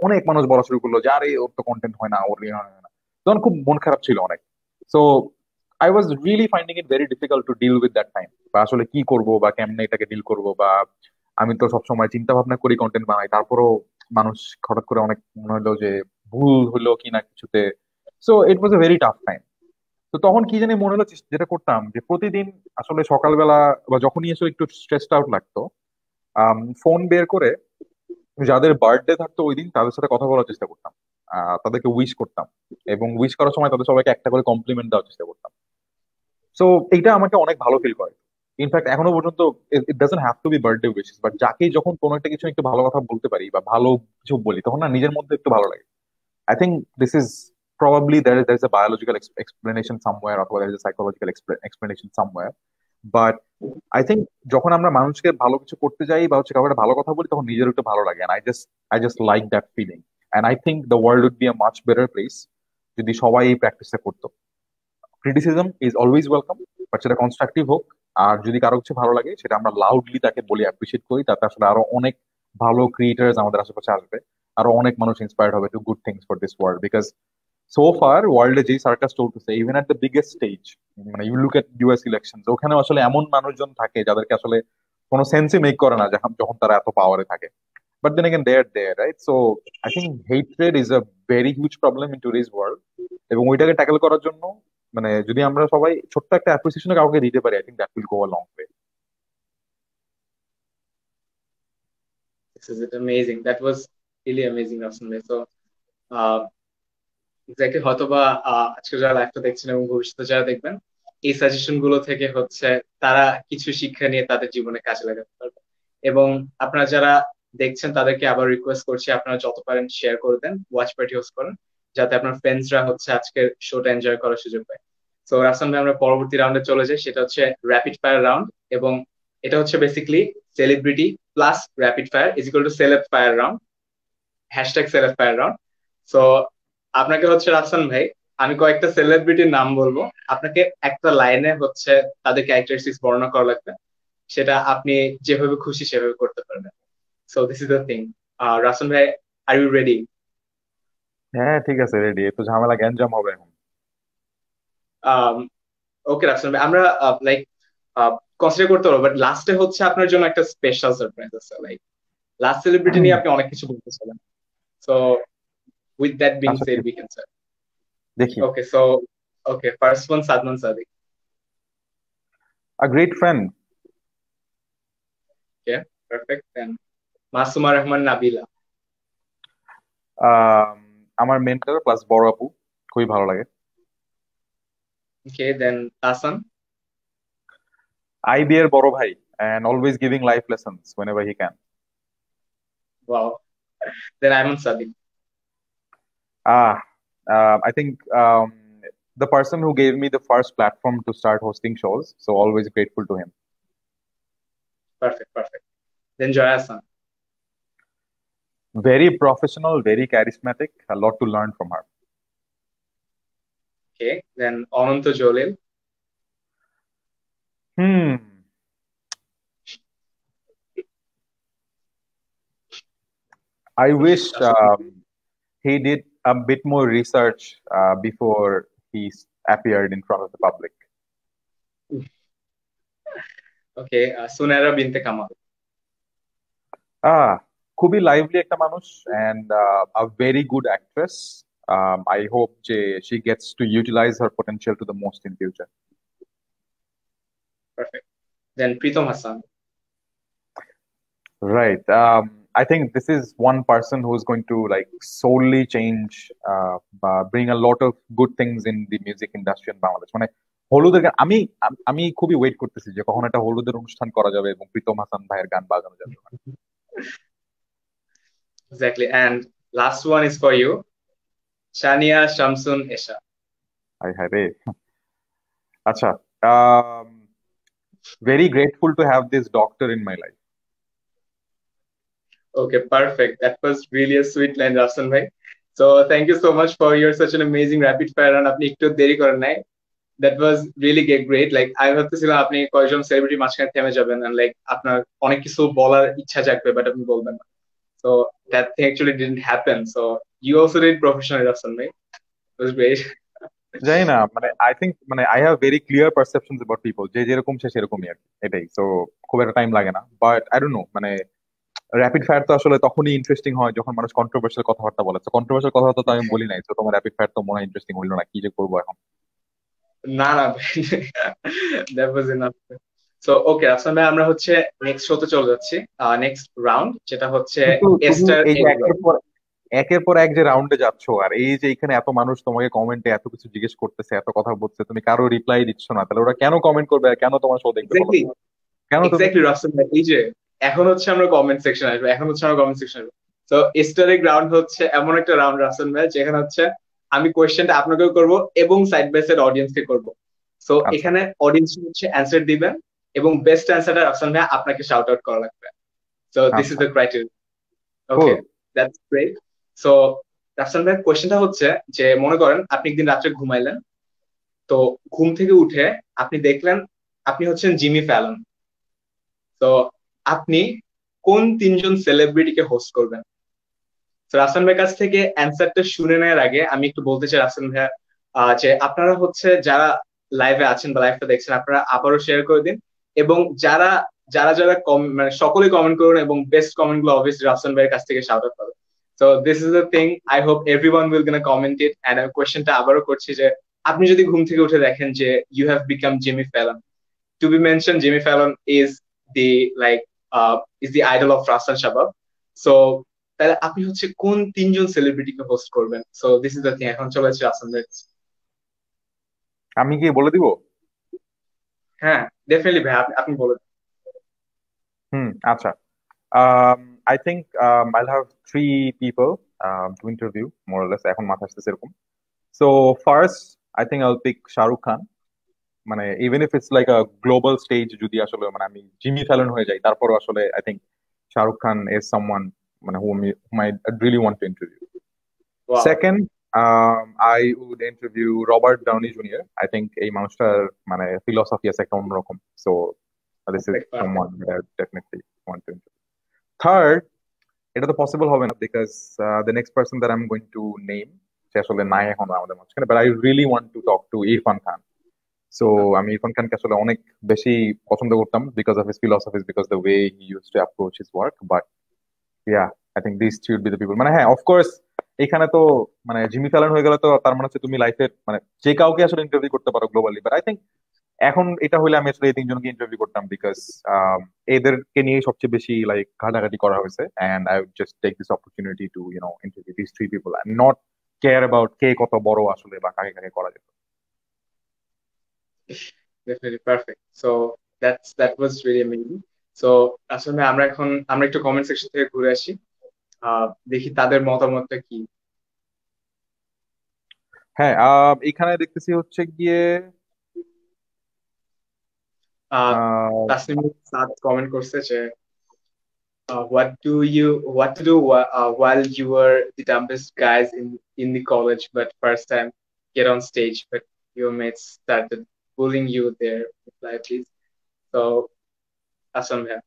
অনেক মানুষ বলা শুরু করলো যে আরে ওর তো কন্টেন্ট হয় না, ওর ইয়ে হয় না। তখন খুব মন খারাপ ছিল অনেক। So I was really finding it very difficult to deal with that time, বা আসলে কি করব বা কেমনে এটাকে ডিল করব। বা আমি তো সবসময় চিন্তা ভাবনা করি, কন্টেন্ট বানাই, তারপরও মানুষ হঠাৎ করে অনেক মনে হলো যে ভুল হলো কিনা কিছুতে। So it was a very tough time. তো তখন কি জানি মনে হলো, যেটা করতাম যে প্রতিদিন আসলে সকালবেলা বা যখনই আসলে একটু স্ট্রেসড আউট লাগতো, ফোন বের করে যাদের বার্থডে থাকতো ওই দিন তাদের সাথে কথা বলার চেষ্টা করতাম, তাদেরকে উইশ করতাম, এবং উইশ করার সময় তাদের সবাইকে একটা করে কমপ্লিমেন্ট দেওয়ার চেষ্টা করতাম। সো এইটা আমাকে অনেক ভালো ফিল করে। ইনফ্যাক্ট এখনো পর্যন্ত it doesn't have to be birthday wishes, but যাকেই যখন কোনো একটা কিছু একটু ভালো কথা বলতে পারি বা ভালো কিছু বলি, তখন না নিজের মধ্যে একটু ভালো লাগে। I think this is probably there is a biological explanation somewhere, or there is a psychological explanation somewhere. But I think যখন আমরা মানুষকে ভালো কিছু করতে যাই বা হচ্ছে কাউকে একটা ভালো কথা বলি, তখন নিজের একটু ভালো লাগে, and I just like that feeling. And I think the world would be a much better place যদি সবাই এই প্র্যাকটিসটা করতো। Criticism is always welcome, but সেটা কনস্ট্রাকটিভ হোক। আর যদি কারো কিছু ভালো লাগে সেটা আমরা লাউডলি তাকে বলি, অ্যাপ্রিসিয়েট করি, তাতে আসলে আরো অনেক ভালো ক্রিয়েটার্স আমাদের আশেপাশে আসবে, আরো অনেক মানুষ ইন্সপায়ার্ড হবে to good things for this world. Because so far ওয়ার্ল্ডে যেই সার্কাস চলতেছে, even at the biggest stage, মানে you look at US election, ওখানে আসলে এমন মানুষজন থাকে যাদেরকে আসলে কোনো সেন্সই মেক করে না যখন যখন তারা এত পাওয়ারে থাকে। But then again they are there, right? So I think hatred is a very huge problem in today's world. এবং ওইটাকে ট্যাকেল করার জন্য মানে যদি আমরা সবাই ছোট্ট একটা অ্যাপ্রিসিয়েশন কাউকে দিতে পারি, I think that will go a long way. This is it amazing. That was really amazing, Rasan bhai. So, exactly হয়তোবা আজকে যারা লাইভটা দেখছেন এবং ভবিষ্যতে যারা দেখবেন, এই সাজেশন গুলো থেকে হচ্ছে তারা কিছু শিক্ষা নিয়ে তাদের জীবনে কাজে লাগাতে পারবে। এবং আপনারা যারা দেখছেন তাদেরকে আবার রিকোয়েস্ট করছি, আপনারা যত পারেন শেয়ার করে দেন, ওয়াচ পার্টি হোস্ট করেন, যাতে আপনার ফ্রেন্ডসরা হচ্ছে আজকের শোটা এনজয় করার সুযোগ পায়। তো রাসন ভাই, আমরা পরবর্তী রাউন্ডে চলে যাই, সেটা হচ্ছে র্যাপিড ফায়ার রাউন্ড। এবং এটা হচ্ছে basically celebrity plus rapid fire is equal to celeb fire round, hashtag celeb fire round. So আপনাকে হচ্ছে রাফসান ভাই, আমি কয়েকটা সেলিব্রিটির নাম বলবো, আপনাকে একটা লাইনে হচ্ছে তাদের ক্যারেক্টারিস্টিক্স বর্ণনা করা লাগবে, সেটা আপনি যেভাবে খুশি সেভাবে করতে পারবেন। So this is the thing. Rafsan ভাই, আর ইউ রেডি? হ্যাঁ ঠিক আছে, রেডি। একটু ঝামেলা গ্যাঞ্জাম হবে এখন। ওকে রাফসান ভাই, আমরা লাইক কনসিডার করতে পারবো, বাট লাস্টে হচ্ছে আপনার জন্য একটা স্পেশাল সারপ্রাইজ আছে। লাইক লাস্ট সেলিব্রিটি নিয়ে আপনি অনেক কিছু বলতে চান। সো উইথ দ্যাট বিং আচ্ছা সেড ঠিক, উই ক্যান স্টার্ট। দেখি। ওকে, so Okay, first one, Sadman Sadiq. A great friend. Okay, perfect. Then Masuma Rahman Nabila. Um, আমার মেন্টর প্লাস বড় আপু, খুবই ভালো লাগে। Okay, then Tasan. আইবি এর বড় ভাই, and always giving life lessons whenever he can. Wow. Then Ayman Sadiq. Ah, I think the person who gave me the first platform to start hosting shows, so always grateful to him. Perfect, perfect. Then Joy Hassan. Very professional, very charismatic, a lot to learn from her. Okay, then Ananto Jalil. Hmm. I wish he did a bit more research before he appeared in front of the public. Okay, Sunaira Binte Kamal. খুবই লাইভলি একটা মানুষ and a very good actress. I hope she gets to utilize her potential to the most in future. Perfect. Then Pritam Hassan. Right. I think this is one person who is going to like solely change, bring a lot of good things in the music industry in Bangladesh. মানে হলুদের গান আমি আমি খুবই ওয়েট করতেছি যে কখন একটা হলুদের অনুষ্ঠান করা যাবে এবং প্রীতম হাসান ভাইয়ের গান বাজানো যাবে। Exactly. And last one is for you. Shania Shamsun Esha. হায় হায় রে। আচ্ছা, um, very grateful to have this doctor in my life. Okay, perfect. That was really a sweet line, Rafsan bhai. So thank you so much for your such an amazing rapid fire round. আপনি একটু দেরি করেন নাই। That was really great. Like আমি ভাবতেছিলাম আপনি কয়েকজন সেলিব্রিটি মাঝখানে থেমে যাবেন and like আপনার অনেক কিছু বলার ইচ্ছা জাগবে বাট আপনি বলবেন না। So that thing actually didn't happen. So you also did professional, Rafsan bhai. It was great. জানি না, মানে আই থিঙ্ক মানে I have very clear perceptions about people, যে যেরকম সে সেরকমই আর কি, এটাই। সো খুব একটা টাইম লাগে না, বাট আই ডোন্ট নো, মানে র্যাপিড ফায়ার তো আসলে তখনই ইন্টারেস্টিং হয় যখন মানুষ কন্ট্রোভার্সিয়াল কথাবার্তা বলে। তো কন্ট্রোভার্সিয়াল কথাবার্তা তো আমি বলি নাই, তো তোমার র্যাপিড ফায়ার তো মনে হয় ইন্টারেস্টিং হইলো না, কি যে করবো এখন। না না that was enough. So okay, Rafsan ভাই আমরা হচ্ছে নেক্সট শোতে চলে যাচ্ছি। নেক্সট রাউন্ড যেটা হচ্ছে কিন্তু তুমি এস্টার এই যে এগ একের রাউন্ড। পর একের পর এক যে রাউন্ডে যাচ্ছ, আর এই যে এখানে এত মানুষ তোমাকে কমেন্টে এত কিছু জিজ্ঞেস করতেছে, এত কথা বলছে, তুমি কারো রিপ্লাই দিচ্ছ না, তাহলে ওরা কেন কমেন্ট করবে আর কেন তোমার শো দেখবে বলো এক্স্যাক্টলি তো? কেন তুমি এক্স্যাক্টলি রাফসান ভাই, এই যে এখন হচ্ছে আমরা কমেন্ট সেকশন আসবো, এখন হচ্ছে আমরা কমেন্ট সেকশন আসবো। তো এস্টার এগ রাউন্ড হচ্ছে এমন একটা রাউন্ড রাফসান ভাই যেখানে হচ্ছে আমি কোয়েশ্চেনটা আপনাকেও করব এবং সাইড বাই সাইড অডিয়েন্সকে করব। সো আচ্ছা, এখানে অডিয়েন্স হচ্ছে অ্যান্সার দিবেন এবং বেস্ট অ্যান্সারটা রাফসান ভাই আপনাকে শাউট আউট করা লাগবে। সো দিস ইজ আচ্ছা, the criteria. Okay, cool. That's great. So Rafsan ভাই কোয়েশ্চেনটা হচ্ছে যে মনে করেন আপনি একদিন রাত্রে ঘুমাইলেন, তো ঘুম থেকে উঠে আপনি দেখলেন আপনি হচ্ছেন জিমি ফ্যালন। তো আপনি কোন তিনজন সেলিব্রিটিকে হোস্ট করবেন? তো রাফসান ভাইয়ের কাছ থেকে অ্যান্সারটা শুনে নেওয়ার আগে আমি একটু বলতে চাই রাফসান ভাইয়া, যে আপনারা হচ্ছে যারা লাইভে আছেন বা লাইভটা দেখছেন আপনারা আবারও শেয়ার করে দিন এবং যারা যারা যারা মানে সকলেই কমেন্ট করুন এবং বেস্ট কমেন্ট গুলো অবভিয়াসলি রাফসান ভাইয়ের কাছ থেকে শাউট আউট পাবেন। So this is the thing, I hope everyone will gonna comment it. And আমি কোয়েশ্চেনটা আবারও করছি যে আপনি যদি ঘুম থেকে উঠে দেখেন যে you have become Jimmy Fallon, to be mention Jimmy Fallon is the like is the idol of Rafsan Shabab. So তাহলে আপনি হচ্ছে কোন তিনজন সেলিব্রিটিকে হোস্ট করবেন? So this is the thing, এখন চলে যাচ্ছে রাফসান ভাই। আমি কি বলে দিব? হ্যাঁ, ডেফিনেটলি ভাই, আপনি আপনি বলেন। আচ্ছা। I think I'll have three people to interview, more or less. এখন মাথা আসতেছে এরকম। So first, I think I'll pick Shahrukh Khan. মানে even if it's like a global stage, যদি আসলে মানে আমি জিমি ফ্যালন হয়ে যাই, তারপরও আসলে I think Shahrukh Khan is someone মানে whom I really want to interview. Wow, Second, I would interview Robert Downey Jr. I think এই মানুষটার মানে philosophy আছে একটা অন্যরকম. So this is someone that I definitely want to interview. Third, এটা তো পসিবল হবে না because the next person that I am going to name সে আসলে নাই এখন আমাদের মাঝখানে, but I really want to talk to Irfan Khan. So আমি ইরফান খানকে আসলে অনেক বেশি পছন্দ করতাম because of his philosophies, because the way he use to approach his work. But ya, I think this three would be the people. মানে হ্যাঁ, অফকোর্স এখানে তো মানে জিমি ফ্যালন হয়ে গেলে তো তার মানে হচ্ছে তুমি লাইফে মানে যে কাউকে আসলে ইন্টারভিউ করতে পারো গ্লোবালি। বাট আই থিঙ্ক এখন এটা হলে আমি আসলে এই তিনজনকে ইন্টারভিউ করতাম, বিকজ এদেরকে নিয়ে সবচেয়ে বেশি লাইক ঘাটাঘাটি করা হয়েছে, and I would just take this opportunity to interview this three people and not care about কে কত বড় আসলে বা কাকে কাকে করা যেত। Definitely perfect. So that was really amazing. So আসলে আমরা একটু কমেন্ট সেকশন থেকে ঘুরে আসি, দেখি তাদের মতামতটা কি। হ্যাঁ, এখানে দেখতেছি হচ্ছে গিয়ে আহ আহ, তাসনিম সাদ কমেন্ট করছে যে what to do while you were the dumbest guys in the college, but first time get on stage, but your mates started bullying you there. Reply please. So Asam, yeah.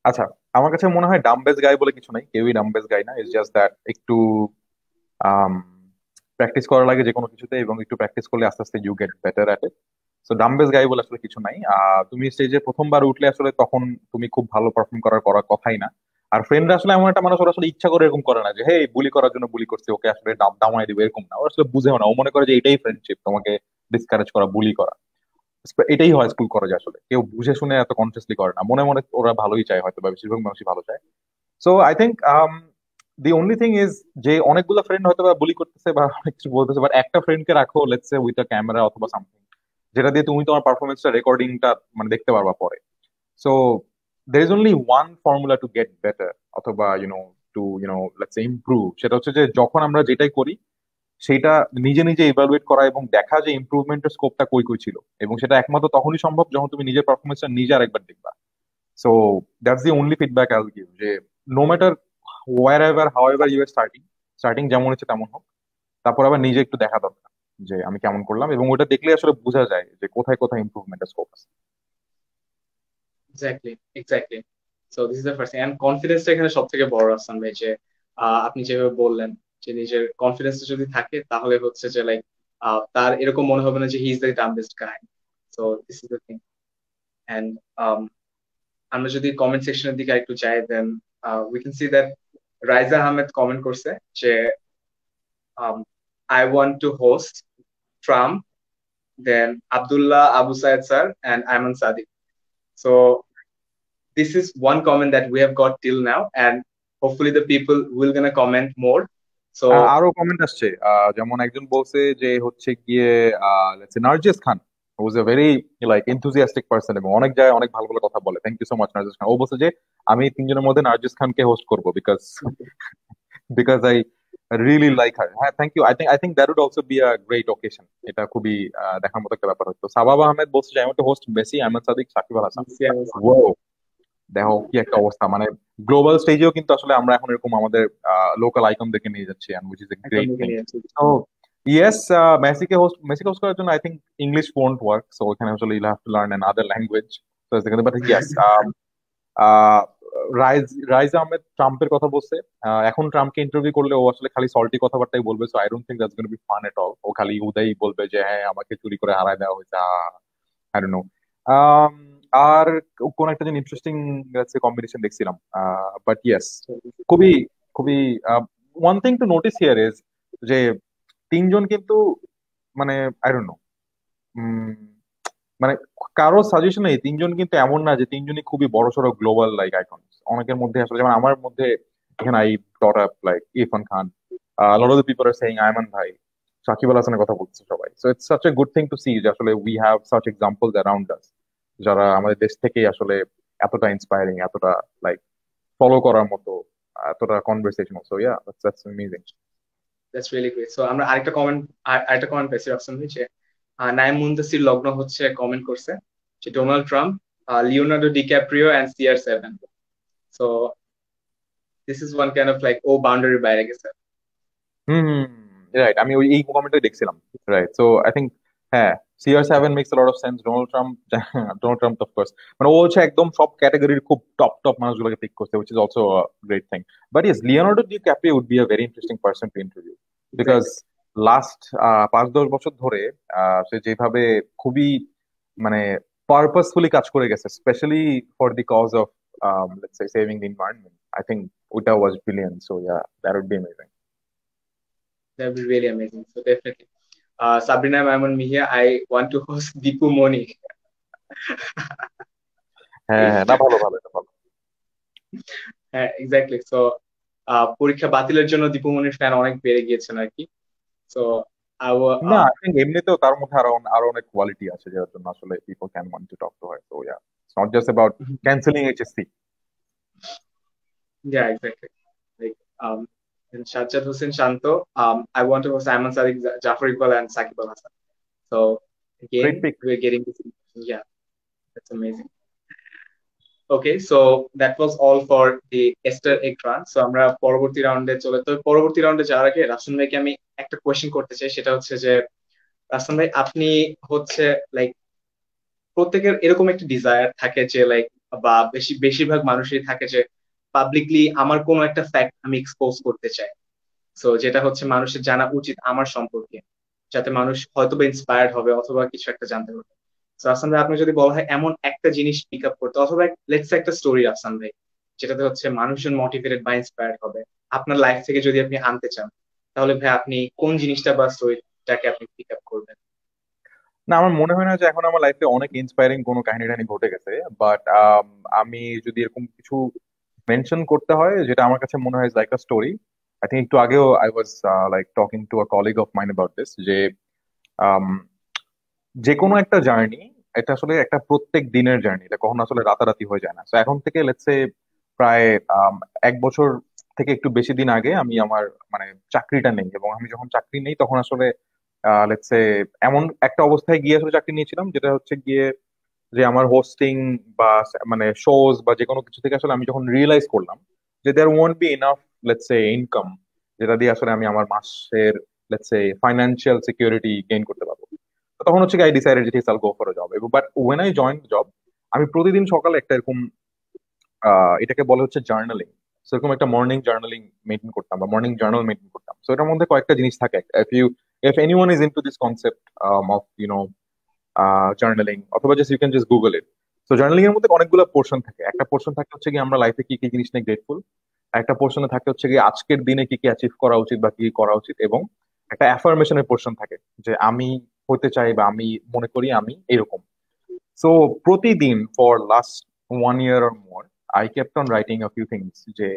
আচ্ছা, আমার কাছে মনে হয় ডাম্বেজ গাই বলে কিছু নাই, কেউই ডাম্বেজ গাই না। ইটস জাস্ট দ্যাট একটু প্র্যাকটিস করা লাগে যে কোনো কিছুতে, এবং একটু প্র্যাকটিস করলে আস্তে আস্তে you get better at it. So dumbass guy বলে আসলে কিছু নাই। তুমি স্টেজে প্রথমবার উঠলে আসলে তখন তুমি খুব ভালো পারফর্ম করার কথাই না। আর ফ্রেন্ডরা আসলে এমন একটা মানুষ, ওরা আসলে ইচ্ছা করে এরকম করে না যে হে বুলি করার জন্য বুলি করছে, ওকে আসলে দামাই দিবে, এরকম না। ওরা আসলে বুঝেও না, ও মনে করে যে এটাই ফ্রেন্ডশিপ, তোমাকে ডিসকারেজ করা, বুলি করা। এটাই হয় স্কুল কলেজে, আসলে কেউ বুঝে শুনে এত কনসিয়াসলি করে না, মনে মনে ওরা ভালোই চায় হয়তো, বা বেশিরভাগ মানুষই ভালো চায়। So I think the only thing is যে অনেকগুলো ফ্রেন্ড হয়তো বা বুলি করতেছে বা অনেক কিছু বলতেছে, বাট একটা ফ্রেন্ডকে রাখো let's say with a camera অথবা সামথিং, যেটা দিয়ে তুমি তোমার পারফরমেন্সটা রেকর্ডিংটা মানে দেখতে পারবা পরে। So there is only one formula to get better, অথবা টু লেটস সে ইমপ্রুভ। সেটা হচ্ছে যে যখন আমরা যেটাই করি সেটা নিজে নিজে ইভালুয়েট করা এবং দেখা যে ইমপ্রুভমেন্টের স্কোপটা কই কই ছিল, এবং সেটা একমাত্র তখনই সম্ভব যখন তুমি নিজের পারফরমেন্সটা নিজে আরেকবার দেখবা। So that's the only feedback I will give, যে no matter where ever how ever you are starting, starting যেমন হচ্ছে তেমন হোক, তারপর আবার নিজে একটু দেখা দরকার যে আমি কেমন করলাম, এবং ওটা দেখলে আসলে বোঝা যায় যে কোথায় কোথায় ইমপ্রুভমেন্টের স্কোপ আছে। Exactly, exactly. So this is the first and কনফিডেন্সটা এখানে সব থেকে বড়, আসান ভাই, যে আপনি যেভাবে বললেন যে নিজের কনফিডেন্সটা যদি থাকে তাহলে হচ্ছে যে লাইক তার এরকম মনে হবে না যে he is the dumbest guy. So this is the thing. And আমরা যদি কমেন্ট সেকশনের দিকে একটু যাই, then we can see that Raiza Ahmed comment করছে যে I want to host Trump, then Abdullah Abu Saeed sir and Aiman Sadik. So this is one comment that we have got till now, and hopefully the people will gonna comment more. So আরো কমেন্ট আসছে, যেমন একজন বলছে যে হচ্ছে গিয়ে let's say Nargis Khan, was a very like enthusiastic person এবং অনেক জায়গায় অনেক ভালো ভালো কথা বলে। Thank you so much Nargis Khan. ও বলছে যে আমি তিনজনের মধ্যে নার্জিস খানকে হোস্ট করবো, because I really like her. হ্যাঁ, thank you. I think that would also be a great occasion. এটা খুবই দেখার মতো একটা ব্যাপার হতো। সাবাব আহমেদ বলছে যে আমি তো হোস্ট মেসি, আহমেদ সাদিক, সাকিব আল হাসান। ও দেখো কি একটা অবস্থা, মানে গ্লোবাল স্টেজেও কিন্তু আসলে আমরা এখন এরকম আমাদের লোকাল আইকনদেরকে নিয়ে যাচ্ছি, এন্ড উইচ ইজ এ এখন গ্রেট দেখে থিং। নিয়েছি। সো ইয়েস, মেসিকে হোস্ট করার জন্য I think English won't work, so ওখানে আসলে you have to learn another language. তো সেখানে but yes, ah Riz Ahmed ট্রাম্পের কথা বলছে। এখন ট্রাম্পকে ইন্টারভিউ করলে ও আসলে খালি সল্টি কথাবার্তাই বলবে, so I don't think that's gonna be fun at all. ও খালি উদাই বলবে যে হ্যাঁ আমাকে চুরি করে হারায় দেওয়া হয়েছে, আই ডোন্ট নো। আর কোন একটা যে ইন্টারেস্টিং কম্বিনেশন দেখছিলাম, বাট ইয়েস, খুবই খুবই one thing to notice here is যে তিনজন কিন্তু মানে আই ডোন্ট নো, মানে কারো সাজেশনে তিনজন কিন্তু এমন না যে তিনজনই খুবই বড়সড় গ্লোবাল লাইক আইকন। অনেকের মধ্যে আসলে, যেমন আমার মধ্যে এখানে I brought up like Irfan Khan, lot of the people are saying Ayman ভাই, সাকিব আল হাসানের কথা বলছে সবাই। So it's such a good thing to see যে আসলে we have such examples around us, যারা আমাদের দেশ থেকেই আসলে এতটা ইন্সপায়ারিং, এতটা লাইক ফলো করার মতো, এতটা conversational. So yeah, that's amazing. That's really great. So আমরা আরেকটা কমেন্ট পেয়েছি অপশন হয়েছে, নাইম মুনতাসির লগ্ন হচ্ছে কমেন্ট করছে যে Donald Trump, Leonardo DiCaprio and CR7। So this is one kind of like ও বাউন্ডারি বাইরে গেছে। হুম হুম, রাইট, আমি ওই এই কমেন্টটাই দেখছিলাম। রাইট, সো আই থিঙ্ক হ্যাঁ, CR7 makes a lot of sense. Donald Trump, Donald Trump of course, মানে ও হচ্ছে একদম সব ক্যাটাগরির খুব টপ টপ মানুষগুলোকে পিক করছে, which is also a great thing. But yes, Leonardo DiCaprio would be a very interesting person to interview, because exactly. Last 5-10 বছর ধরে সে যেভাবে খুবই মানে পারপাসফুলি কাজ করে গেছে, specially for the cause of let's say saving the environment. I think ওইটা was brilliant, so ya, that would be amazing. That would be really amazing. So definitely. Sabrina Maimon Mihia, I want to host Dipu Moni. হ্যাঁ হ্যাঁ, না ভালো ভালো, এটা ভালো। হ্যাঁ, এক্স্যাক্টলি। সো পরীক্ষা বাতিলের জন্য দীপু মনির ফ্যান অনেক বেড়ে গিয়েছেন আর কি। সো না, আই থিঙ্ক এমনিতেও তার মধ্যে আরো আরো অনেক কোয়ালিটি আছে যার জন্য আসলে people can want to talk to her, so yeah, it's not just about cancelling HSC. yeah, exactly. Like in Shahjad Hussain Shanto, I want to host Simon Sadiq, Jafar Iqbal, and Sakib Al Hasan. So again, great pick. we're getting this. Yeah, that's amazing. Okay, so that was all for the Easter egg run. সো আমরা পরবর্তী রাউন্ডে চলে, তো পরবর্তী রাউন্ডে যাওয়ার আগে রাসুল ভাইকে আমি একটা কোয়েশ্চেন করতে চাই। সেটা হচ্ছে যে রাসুল ভাই, আপনি হচ্ছে লাইক প্রত্যেকের এরকম একটা ডিজায়ার থাকে যে লাইক, বা বেশিরভাগ মানুষেরই থাকে যে পাবলিকলি আমার কোনো একটা ফ্যাক্ট আমি এক্সপোজ করতে চাই। সো যেটা হচ্ছে মানুষের জানা উচিত আমার সম্পর্কে, যাতে মানুষ হয়তো বা ইন্সপায়ার্ড হবে অথবা কিছু একটা জানতে পারবে। তো আসান ভাই, আপনি যদি বলা হয় এমন একটা জিনিস পিক আপ করতে, অথবা লেটস একটা স্টোরি আসান ভাই, যেটাতে হচ্ছে মানুষজন মোটিভেটেড বা ইন্সপায়ার্ড হবে, আপনার লাইফ থেকে যদি আপনি আনতে চান, তাহলে ভাই আপনি কোন জিনিসটা বা স্টোরিটাকে আপনি পিক আপ করবেন? না, আমার মনে হয় না যে এখন আমার লাইফে অনেক ইন্সপায়ারিং কোনো কাহিনী টাহিনী ঘটে গেছে, বাট আমি যদি এরকম কিছু মেনশন করতে হয় যেটা আমার কাছে মনে হয় like a story, I think একটু আগেও I was like talking to a colleague of mine about this, যে um, যে কোনো একটা জার্নি, এটা আসলে একটা প্রত্যেক দিনের জার্নি, এটা কখনো আসলে রাতারাতি হয়ে যায় না। তো এখন থেকে লেটস সে প্রায় 1 বছর থেকে একটু বেশি দিন আগে আমি আমার মানে চাকরিটা নেই, এবং আমি যখন চাকরি নেই তখন আসলে লেটস সে এমন একটা অবস্থায় গিয়ে আসলে চাকরি নিয়েছিলাম যেটা হচ্ছে গিয়ে যে আমার হোস্টিং বা মানে শোজ বা যে কোনো কিছু থেকে আসলে আমি যখন রিয়েলাইজ করলাম যে there won't be enough let's say income, যেটা দিয়ে আসলে আমি আমার মাসের let's say financial security gain করতে পারবো, তো তখন হচ্ছে আই ডিসাইডেড যে I'll go for a job. But when I join job, আমি প্রতিদিন সকালে একটা এরকম এটাকে বলে হচ্ছে জার্নালিং, সেরকম একটা মর্নিং জার্নালিং মেনটেন করতাম বা মর্নিং জার্নাল মেনটেন করতাম। তো এটার মধ্যে কয়েকটা জিনিস থাকে, if anyone is into this concept of journaling, অথবা just you can just Google it. তো জার্নালিং এর মধ্যে অনেকগুলো পোর্শন থাকে। একটা পোর্শন থাকে হচ্ছে কি আমরা লাইফে কি কি জিনিস নিয়ে গ্রেটফুল, একটা পোর্শনে থাকে হচ্ছে কি আজকের দিনে কি কি অ্যাচিভ করা উচিত বা কি কি করা উচিত, এবং একটা অ্যাফার্মেশনের পোর্শন থাকে যে আমি হতে চাই বা আমি মনে করি আমি এরকম। সো প্রতিদিন for last 1 year or more, I kept on writing a few things যে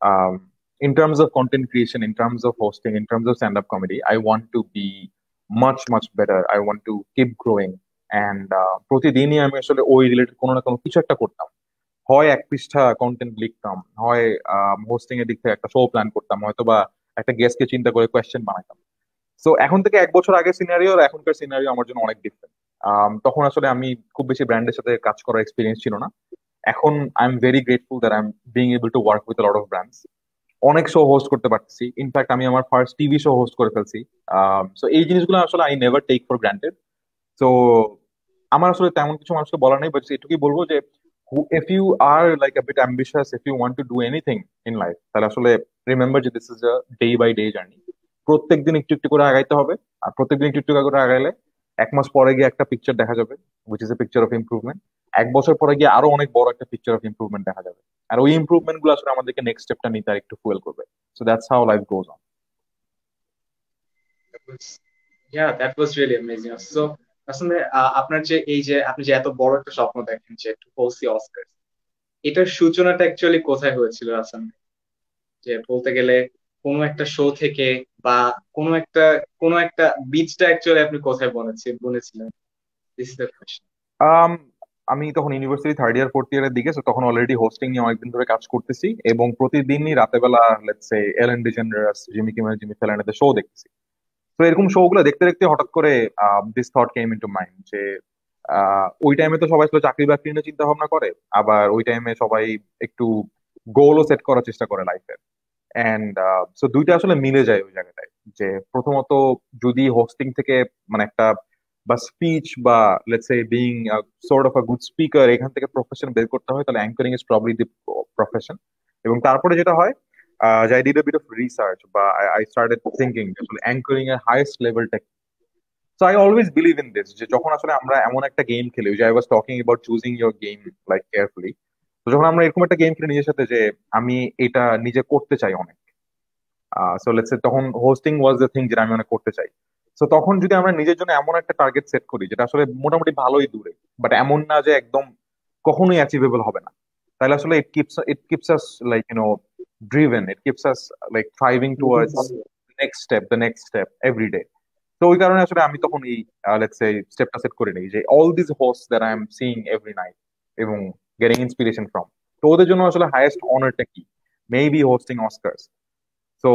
um, in terms of content creation, in terms of hosting, in terms of stand-up comedy, I want to be much better. I want to keep growing. And প্রতিদিনই আমি আসলে ওই রিলেটেড কোনো না কোনো কিছু একটা করতাম। হয় 1 পৃষ্ঠা কন্টেন্ট লিখতাম, হয় হোস্টিং এর দিক থেকে একটা শো প্ল্যান করতাম, হয়তো বা একটা গেস্টকে চিন্তা করে কোয়েশ্চেন বানাইতাম। সো এখন থেকে 1 বছর আগের সিনারিও আর এখনকার সিনারিও আমার জন্য অনেক ডিফারেন্ট। তখন আসলে আমি খুব বেশি ব্র্যান্ডের সাথে কাজ করার এক্সপিরিয়েন্স ছিল না। এখন I am very grateful that I am being able to work with lot of brands. অনেক শো হোস্ট করতে পারতেছি, ইনফ্যাক্ট আমি আমার ফার্স্ট টিভি শো হোস্ট করে ফেলছি। সো এই জিনিসগুলো আসলে I never take for granted. So আমার আসলে তেমন কিছু মানুষকে বলার নেই, বাট এটুকুই বলবো যে if you are like a bit ambitious, if you want to do anything in life, তাহলে আসলে রিমেম্বার যে this is a day by day journey. প্রত্যেকদিন একটু একটু করে আগাইতে হবে, আর প্রত্যেকদিন একটু একটু করে আগাইলে 1 মাস পরে গিয়ে একটা পিকচার দেখা যাবে, which is a picture of improvement. 1 বছর পরে গিয়ে আরো অনেক বড় একটা পিকচার অফ ইমপ্রুভমেন্ট দেখা যাবে, আর ওই ইমপ্রুভমেন্ট গুলো আসলে আমাদেরকে নেক্সট স্টেপটা নিতে আর একটু ফুয়েল করবে। So that's how life goes on. Yeah, that was really amazing. So আসলে আপনার যে এই যে আপনি যে এত বড় একটা স্বপ্ন দেখেন যে টু হোস্ট দি অস্কার, এটার সূচনাটা অ্যাকচুয়ালি কোথায় হয়েছিল আসাম? যে বলতে গেলে কোনো একটা শো থেকে, বা কোনো একটা কোনো একটা বীজটা অ্যাকচুয়ালি আপনি কোথায় বুনেছিলেন? This is the question. Um, আমি তখন ইউনিভার্সিটি থার্ড ইয়ার ফোর্থ ইয়ারের দিকে, so তখন অলরেডি হোস্টিং নিয়ে অনেকদিন ধরে কাজ করতেছি, এবং প্রতিদিনই রাতে বেলা লেটস সে এলেন ডিজেনারাস, জিমি কিমেল, জিমি ফ্যালনের শো দেখতেছি। তো এরকম শো গুলো দেখতে দেখতে হঠাৎ করে this thought came into mind যে ওই টাইমে তো সবাই আসলে চাকরি বাকরি নিয়ে চিন্তা ভাবনা করে, আবার ওই টাইমে সবাই একটু গোলও সেট করার চেষ্টা করে লাইফে। এন্ড সো দুইটা আসলে মিলে যায় ওই জায়গাটায়, যে প্রথমত যদি হোস্টিং থেকে মানে একটা বা স্পিচ বা let's say being sort of a good speaker, এখান থেকে প্রফেশন বের করতে হয়, তাহলে anchoring is probably the profession. এবং তারপরে যেটা হয়, যে I did a bit of research বা আই স্টার্টেড থিঙ্কিং আসলে অ্যাঙ্করিং এর হাইয়েস্ট লেভেলটা। So I always believe in this, যে যখন আসলে আমরা এমন একটা গেম খেলি, যে I was talking about choosing your game like carefully, তো যখন আমরা এরকম একটা গেম খেলি নিজের সাথে যে আমি এটা নিজে করতে চাই অনেক, সো লেটস সে তখন হোস্টিং ওয়াজ দ্য থিং যেটা আমি অনেক করতে চাই। তো তখন যদি আমরা নিজের জন্য এমন একটা টার্গেট সেট করি যেটা আসলে মোটামুটি ভালোই দূরে, বাট এমন না যে একদম কখনোই অ্যাচিভেবল হবে না, তাহলে আসলে it keeps us like driven, it keeps us like thriving towards the next step every day. তো ওই কারণে আসলে আমি তখন এই লেটস সে স্টেপটা সেট করে নিই যে all this host that I M seeing every night এবং গেটিং ইন্সপিরেশন ফ্রম, তো ওদের জন্য আসলে হাইয়েস্ট অনারটা কি? Maybe hosting অস্কারস। সো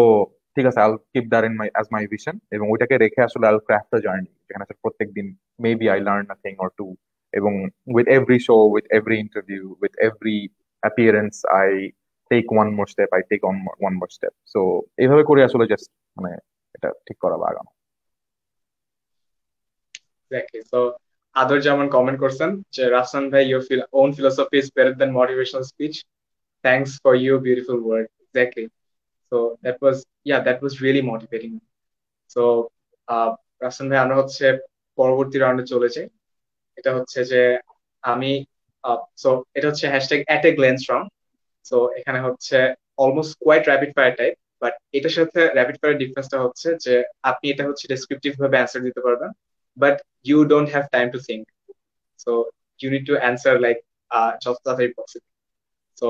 ঠিক আছে, আইল keep that in my as my vision, এবং ওইটাকে রেখে আসলে আইল ক্রাফট আ জার্নি যেখানে আসলে প্রত্যেকদিন maybe I learn a thing or two, এবং with every show, with every interview, with every appearance I take one more step, I take on one more step. So এইভাবে করে আসলে জাস্ট মানে এটা ঠিক করা বা আগানো। এক্স্যাক্টলি। সো আদর যেমন কমেন্ট করছেন যে রাফসান ভাই, your own philosophy is better than motivational speech, thanks for your beautiful word. Exactly. So that was, that was really motivating. So Rafsan ভাই, আমরা হচ্ছে পরবর্তী রাউন্ডে চলে যাই। এটা হচ্ছে যে আমি, সো এটা হচ্ছে hashtag at a glance round. So এখানে হচ্ছে almost quite rapid fire type, but এটার সাথে র্যাপিড ফায়ার ডিফারেন্সটা হচ্ছে যে আপনি এটা হচ্ছে ডেসক্রিপটিভ ভাবে অ্যান্সার দিতে পারবেন, but you don't have time to think. So you need to answer like যত তাড়াতাড়ি possible. So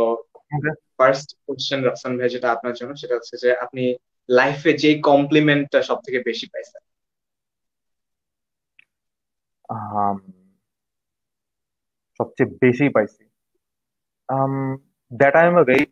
first question Rafsan ভাই, যেটা আপনার জন্য, সেটা হচ্ছে যে আপনি লাইফে যে কমপ্লিমেন্টটা সব থেকে বেশি পাইছেন। সবচেয়ে বেশি পাইছি that I am a very,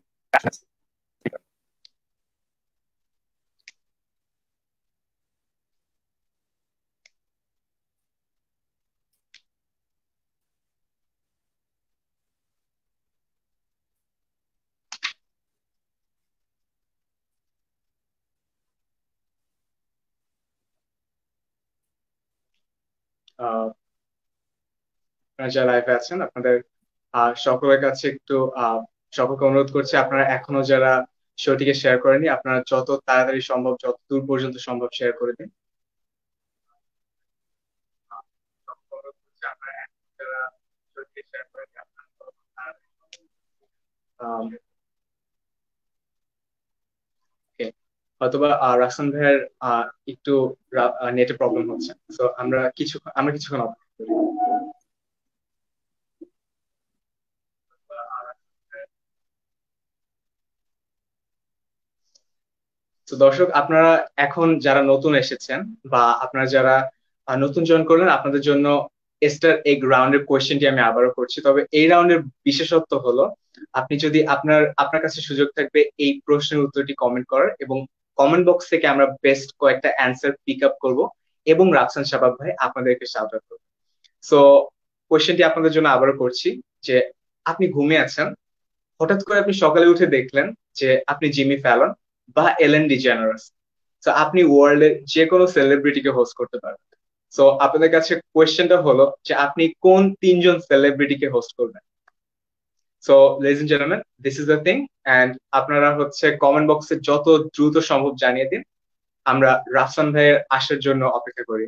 আপনারা যারা লাইভে আছেন, আপনাদের সকলের কাছে একটু সকলকে অনুরোধ করছি, আপনারা এখনো যারা শোটিকে শেয়ার করেনি, আপনারা যত তাড়াতাড়ি সম্ভব, যত দূর পর্যন্ত সম্ভব শেয়ার করে দিন। সকলকে অনুরোধ করছি, আপনারা এখনো যারা শোটিকে শেয়ার করেনি, আপনারা তত তাড়াতাড়ি সম্ভব। Okay, হয়তোবা রাসেল ভাইয়ের একটু নেটে প্রবলেম হচ্ছে, তো আমরা কিছুক্ষণ অপেক্ষা করি। তো দর্শক, আপনারা এখন যারা নতুন এসেছেন বা আপনারা যারা নতুন জয়েন করলেন, আপনাদের জন্য এস্টার এগ রাউন্ডের কোয়েশ্চেনটি আমি আবারও করছি। তবে এই রাউন্ডের বিশেষত্ব হলো, আপনি যদি আপনার কাছে সুযোগ থাকবে এই প্রশ্নের উত্তরটি কমেন্ট করার, এবং কমেন্ট বক্স থেকে আমরা বেস্ট কয়েকটা অ্যান্সার পিক আপ করবো এবং রাফসান শাবাব ভাই আপনাদেরকে শাউট আউট করবো। সো কোয়েশ্চেনটি আপনাদের জন্য আবারও করছি যে আপনি ঘুমিয়ে আছেন, হঠাৎ করে আপনি সকালে উঠে দেখলেন যে আপনি জিমি ফ্যালন বা এলেন ডিজেনারাস। তো আপনি ওয়ার্ল্ডের যে কোনো সেলিব্রিটিকে হোস্ট করতে পারবেন। সো আপনাদের কাছে কোয়েশ্চেনটা হলো যে আপনি কোন তিনজন সেলিব্রিটিকে হোস্ট করবেন। So ladies and gentleman, this is the thing, and আপনারা হচ্ছে কমেন্ট বক্সে যত দ্রুত সম্ভব জানিয়ে দিন। আমরা রাফসান ভাইয়ের আসার জন্য অপেক্ষা করি।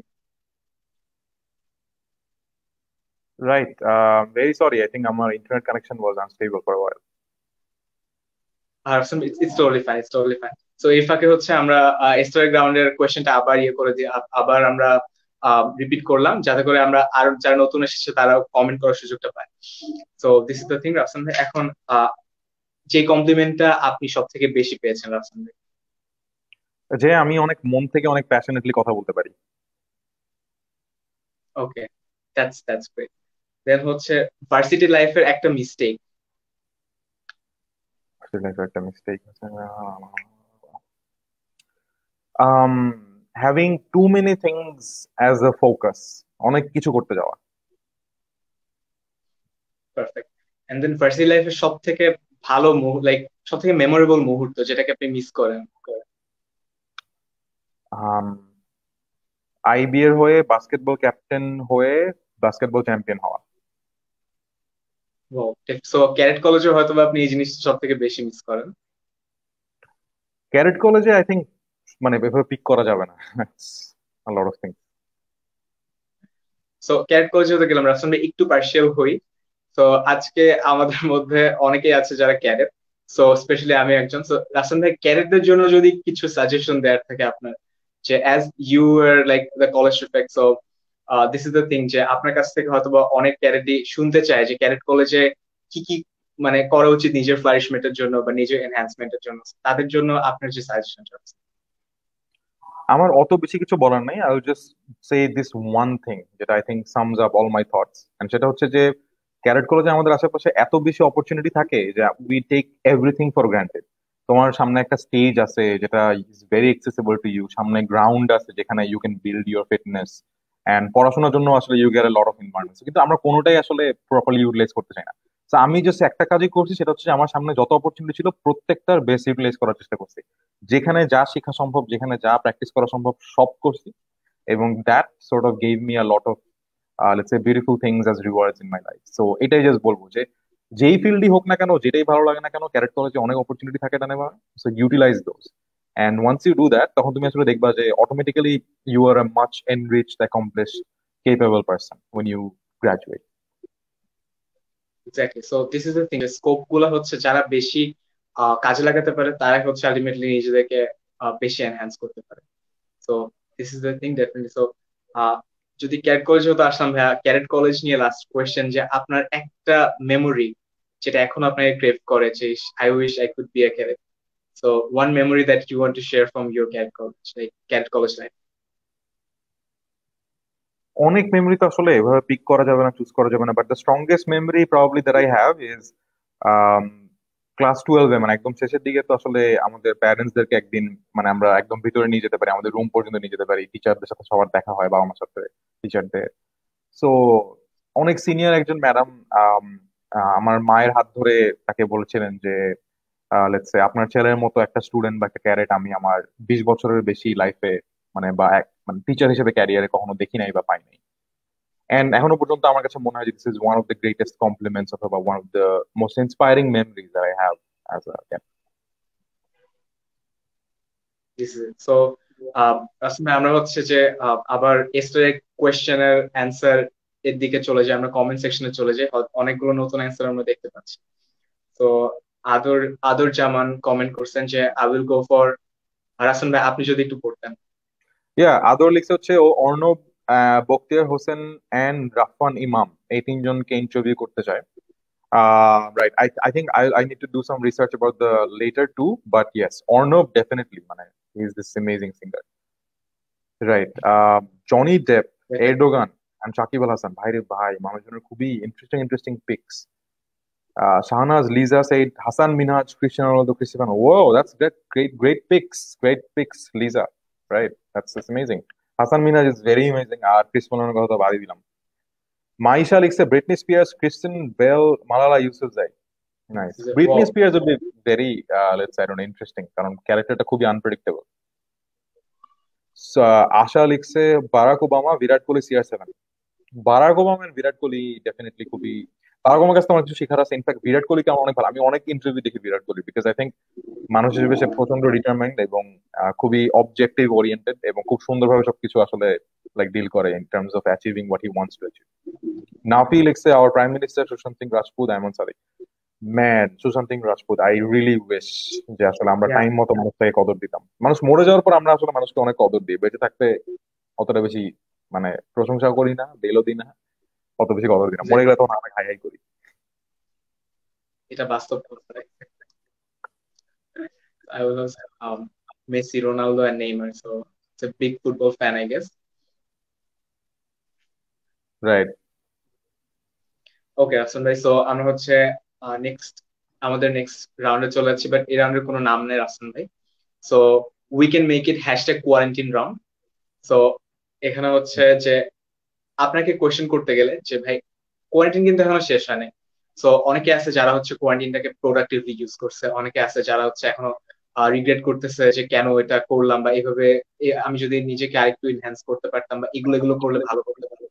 Right, very sorry, I think আমার internet connection was unstable for a Rafsan, it's totally fine, it's totally fine. So এই ফাঁকে হচ্ছে আমরা এস্টার গ্রাউন্ডের কোয়েশ্চেনটা আবার ইয়ে করে দিই, আবার আমরা রিপিট করলাম, যাতে করে আমরা আর যারা নতুন এসেছে তারাও কমেন্ট করার সুযোগটা পায়। So this is the thing Rafsan ভাই, এখন যে কমপ্লিমেন্টটা আপনি সব থেকে বেশি পেয়েছেন রাফসান ভাই। যে আমি অনেক মন থেকে অনেক প্যাশনেটলি কথা বলতে পারি। ওকে, দ্যাটস গ্রেট। দেন হচ্ছে ভার্সিটি লাইফের একটা মিস্টেক। আসলে এটা একটা মিস্টেক আছে। um having too many things as a focus, অনেক কিছু করতে যাওয়া। পারফেক্ট। এন্ড দেন ভার্সিটি লাইফের সব থেকে ভালো লাইক সব থেকে মেমোরেবল মুহূর্ত যেটাকে আপনি মিস করেন। um আইবি এর হয়ে বাস্কেটবল ক্যাপ্টেন হয়ে বাস্কেটবল চ্যাম্পিয়ন হওয়া। সো ক্যারেট কলেজে হয়তো বা আপনি এই জিনিসটা সব থেকে বেশি মিস করেন। ক্যারেট কলেজে আই থিঙ্ক মানে এভাবে পিক করা যাবে না, a lot of things. So cadet কলেজে হতে গেলাম রাফসান ভাই, একটু পার্সিয়াল হই। তো আজকে আমাদের মধ্যে অনেকেই আছে যারা ক্যাডেট, সো স্পেশালি আমি একজন। সো রাসেল ভাই, ক্যাডেটদের জন্য যদি কিছু সাজেশন দেওয়ার থাকে আপনার, যে as you are like the college prefect, so this is the thing, যে আপনার কাছ থেকে হয়তো বা অনেক ক্যাডেটই শুনতে চায় যে ক্যাডেট কলেজে কি কি মানে করা উচিত নিজের ফ্লারিশমেন্টের জন্য বা নিজের এনহ্যান্সমেন্টের জন্য, তাদের জন্য আপনার যে সাজেশনটা আছে। আমার অত বেশি কিছু বলার নাই, I will just say this one thing যেটা I think sums up all my thoughts, and সেটা হচ্ছে যে ক্যারেট কলেজে আমাদের আশেপাশে এত বেশি অপরচুনিটি থাকে যে we take everything for granted. তোমার সামনে একটা স্টেজ আছে যেটা is very accessible to you, সামনে গ্রাউন্ড আছে যেখানে you can build your fitness, and পড়াশোনার জন্য আসলে you get a lot of environments, কিন্তু আমরা কোনোটাই আসলে প্রপারলি ইউটিলাইজ করতে চাই না। তো আমি জাস্ট একটা কাজই করছি, সেটা হচ্ছে যে আমার সামনে যত অপরচুনিটি ছিল প্রত্যেকটার বেস্ট ইউটিলাইজ করার চেষ্টা করছি। যেখানে যা শেখা সম্ভব, যেখানে যা প্র্যাকটিস করা সম্ভব সব করছি, এবং that sort of gave me a lot of let's say beautiful things as rewards in my life. So এটাই জাস্ট বলবো যে যেই ফিল্ডই হোক না কেন, যেটাই ভালো লাগে না কেন, ক্যারেট কলেজে অনেক অপরচুনিটি থাকে এটা নেওয়ার। So utilize those, and once you do that, তখন তুমি আসলে দেখবা যে automatically you are a much enriched, accomplished, capable person when you graduate. Exactly, so this is the thing, scope গুলা হচ্ছে যারা বেশি কাজে লাগাতে পারে তারাই হচ্ছে আলটিমেটলি নিজেদেরকে বেশি এনহ্যান্স করতে পারে। So this is the thing definitely. So যদি ক্যারেট কলেজ হতো আসলাম ভাইয়া, ক্যারেট কলেজ নিয়ে লাস্ট কোয়েশ্চেন, যে আপনার একটা মেমোরি যেটা এখন আপনাকে ক্রেভ করে, যে I wish I could be a carrot, so one memory that you want to share from your carrot college, like carrot college life. অনেক মেমরি তো আসলে এভাবে পিক করা যাবে না, চুজ করা যাবে না, but the strongest memory probably that I have is class 12-এ, মানে একদম শেষের দিকে তো আসলে আমাদের প্যারেন্টসদেরকে একদিন মানে আমরা একদম ভিতরে নিয়ে যেতে পারি, আমাদের রুম পর্যন্ত নিয়ে যেতে পারি, টিচারদের সাথে সবার দেখা হয়, বাবা মার সাথে, টিচারদের। সো অনেক সিনিয়র একজন ম্যাডাম আমার মায়ের হাত ধরে তাকে বলেছিলেন যে লেটস সে আপনার ছেলের মতো একটা স্টুডেন্ট বা একটা ক্যারেট আমি আমার 20 বছরের বেশি লাইফে মানে বা মানে টিচার হিসেবে ক্যারিয়ারে কখনো দেখি নাই বা পাই নাই। এন্ড এখনো পর্যন্ত আমার কাছে মনে হয় যে this is one of the greatest compliments অথবা one of the most inspiring memories that I have as a carrot. So আসলে আমরা হচ্ছে যে আবার এস্টার কোয়েশ্চেনের অ্যান্সার এর দিকে চলে যাই, আমরা কমেন্ট সেকশনে চলে যাই, অনেকগুলো নতুন অ্যান্সার আমরা দেখতে পাচ্ছি। তো আদর আদর জামান কমেন্ট করছেন যে I will go for, Rasel ভাই আপনি যদি একটু পড়তেন। আদর লিখছে হচ্ছে ও অর্ণব, বখতিয়ার হোসেন এন্ড রাফান ইমাম, এই তিনজনকে ইন্টারভিউ করতে চায়। Right. I think I need to do some research about the later two, but yes, Ornov definitely. মানে he is this amazing singer. Right. Johnny Depp, Erdogan, and Shakib Al Hasan. ভাই রে ভাই, মানুষজনের খুবই interesting peaks. Shahnaz, Lisa said Hassan Minhaj, Cristiano Ronaldo, Cristiano. Whoa, that's great picks. Great picks, Lisa. Right. That's amazing. Hassan Minhaj is very amazing. আর Cristiano Ronaldo কথা বাদই দিলাম। মাইশা লিখছে Britney Spears, Christian Bale, Malala Yousafzai. Nice. Britney Spears would be very lets I don't know interesting, কারণ ক্যারেক্টারটা খুবই আনপ্রেডিক্টেবল। আশা লিখছে Barack Obama, Virat Kohli, CR7। Barack Obama আর বিরাট কোহলি ডেফিনেটলি খুবই, বারাক ওবামার কাছে তো আমার কিছু শেখার আছে। ইনফ্যাক্ট বিরাট কোহলিকে আমার অনেক ভালো, আমি অনেক ইন্টারভিউ দেখি Virat Kohli, because I think মানুষ হিসেবে সে প্রচন্ড ডিটারমাইন্ড এবং খুবই অবজেক্টিভ ওরিয়েন্টেড এবং খুব সুন্দরভাবে সবকিছু আসলে লাইক ডিল করে in terms of achieving what he wants to achieve. Nafi লিখছে our prime minister Sushant Singh Rajput, Ayman Sadik. Man, Sushant Singh Rajput, I really wish যে আসলে আমরা টাইম মতো মানুষটাকে কদর দিতাম। মানুষ মরে যাওয়ার পর আমরা আসলে মানুষকে অনেক কদর দিই, বেঁচে থাকতে অতটা বেশি মানে প্রশংসা করি না, দিলও দিই না, অত বেশি কদর দিই না। মরে গেলে তখন আমরা হাই হাই করি। এটা বাস্তব কথা। I was Messi, Ronaldo, and Neymar, so it's a big football fan, I guess. Right. Okay আসল ভাই, সো আমরা হচ্ছে নেক্সট আমাদের নেক্সট রাউন্ডে চলে যাচ্ছি, বাট এই রাউন্ডের কোনো নাম নেই রাসেল ভাই। So we can make it hashtag quarantine round. So এখানে হচ্ছে যে আপনাকে কোয়েশ্চেন করতে গেলে যে ভাই কোয়ারেন্টিন কিন্তু এখনো শেষ হয় নাই। সো অনেকে আছে যারা হচ্ছে কোয়ারেন্টিনটাকে প্রোডাক্টিভলি ইউজ করছে, অনেকে আছে যারা হচ্ছে এখনো রিগ্রেট করতেছে যে কেন এটা করলাম, বা এইভাবে আমি যদি নিজেকে আরেকটু ইনহ্যান্স করতে পারতাম, বা এগুলো এগুলো করলে ভালো করতে পারতাম।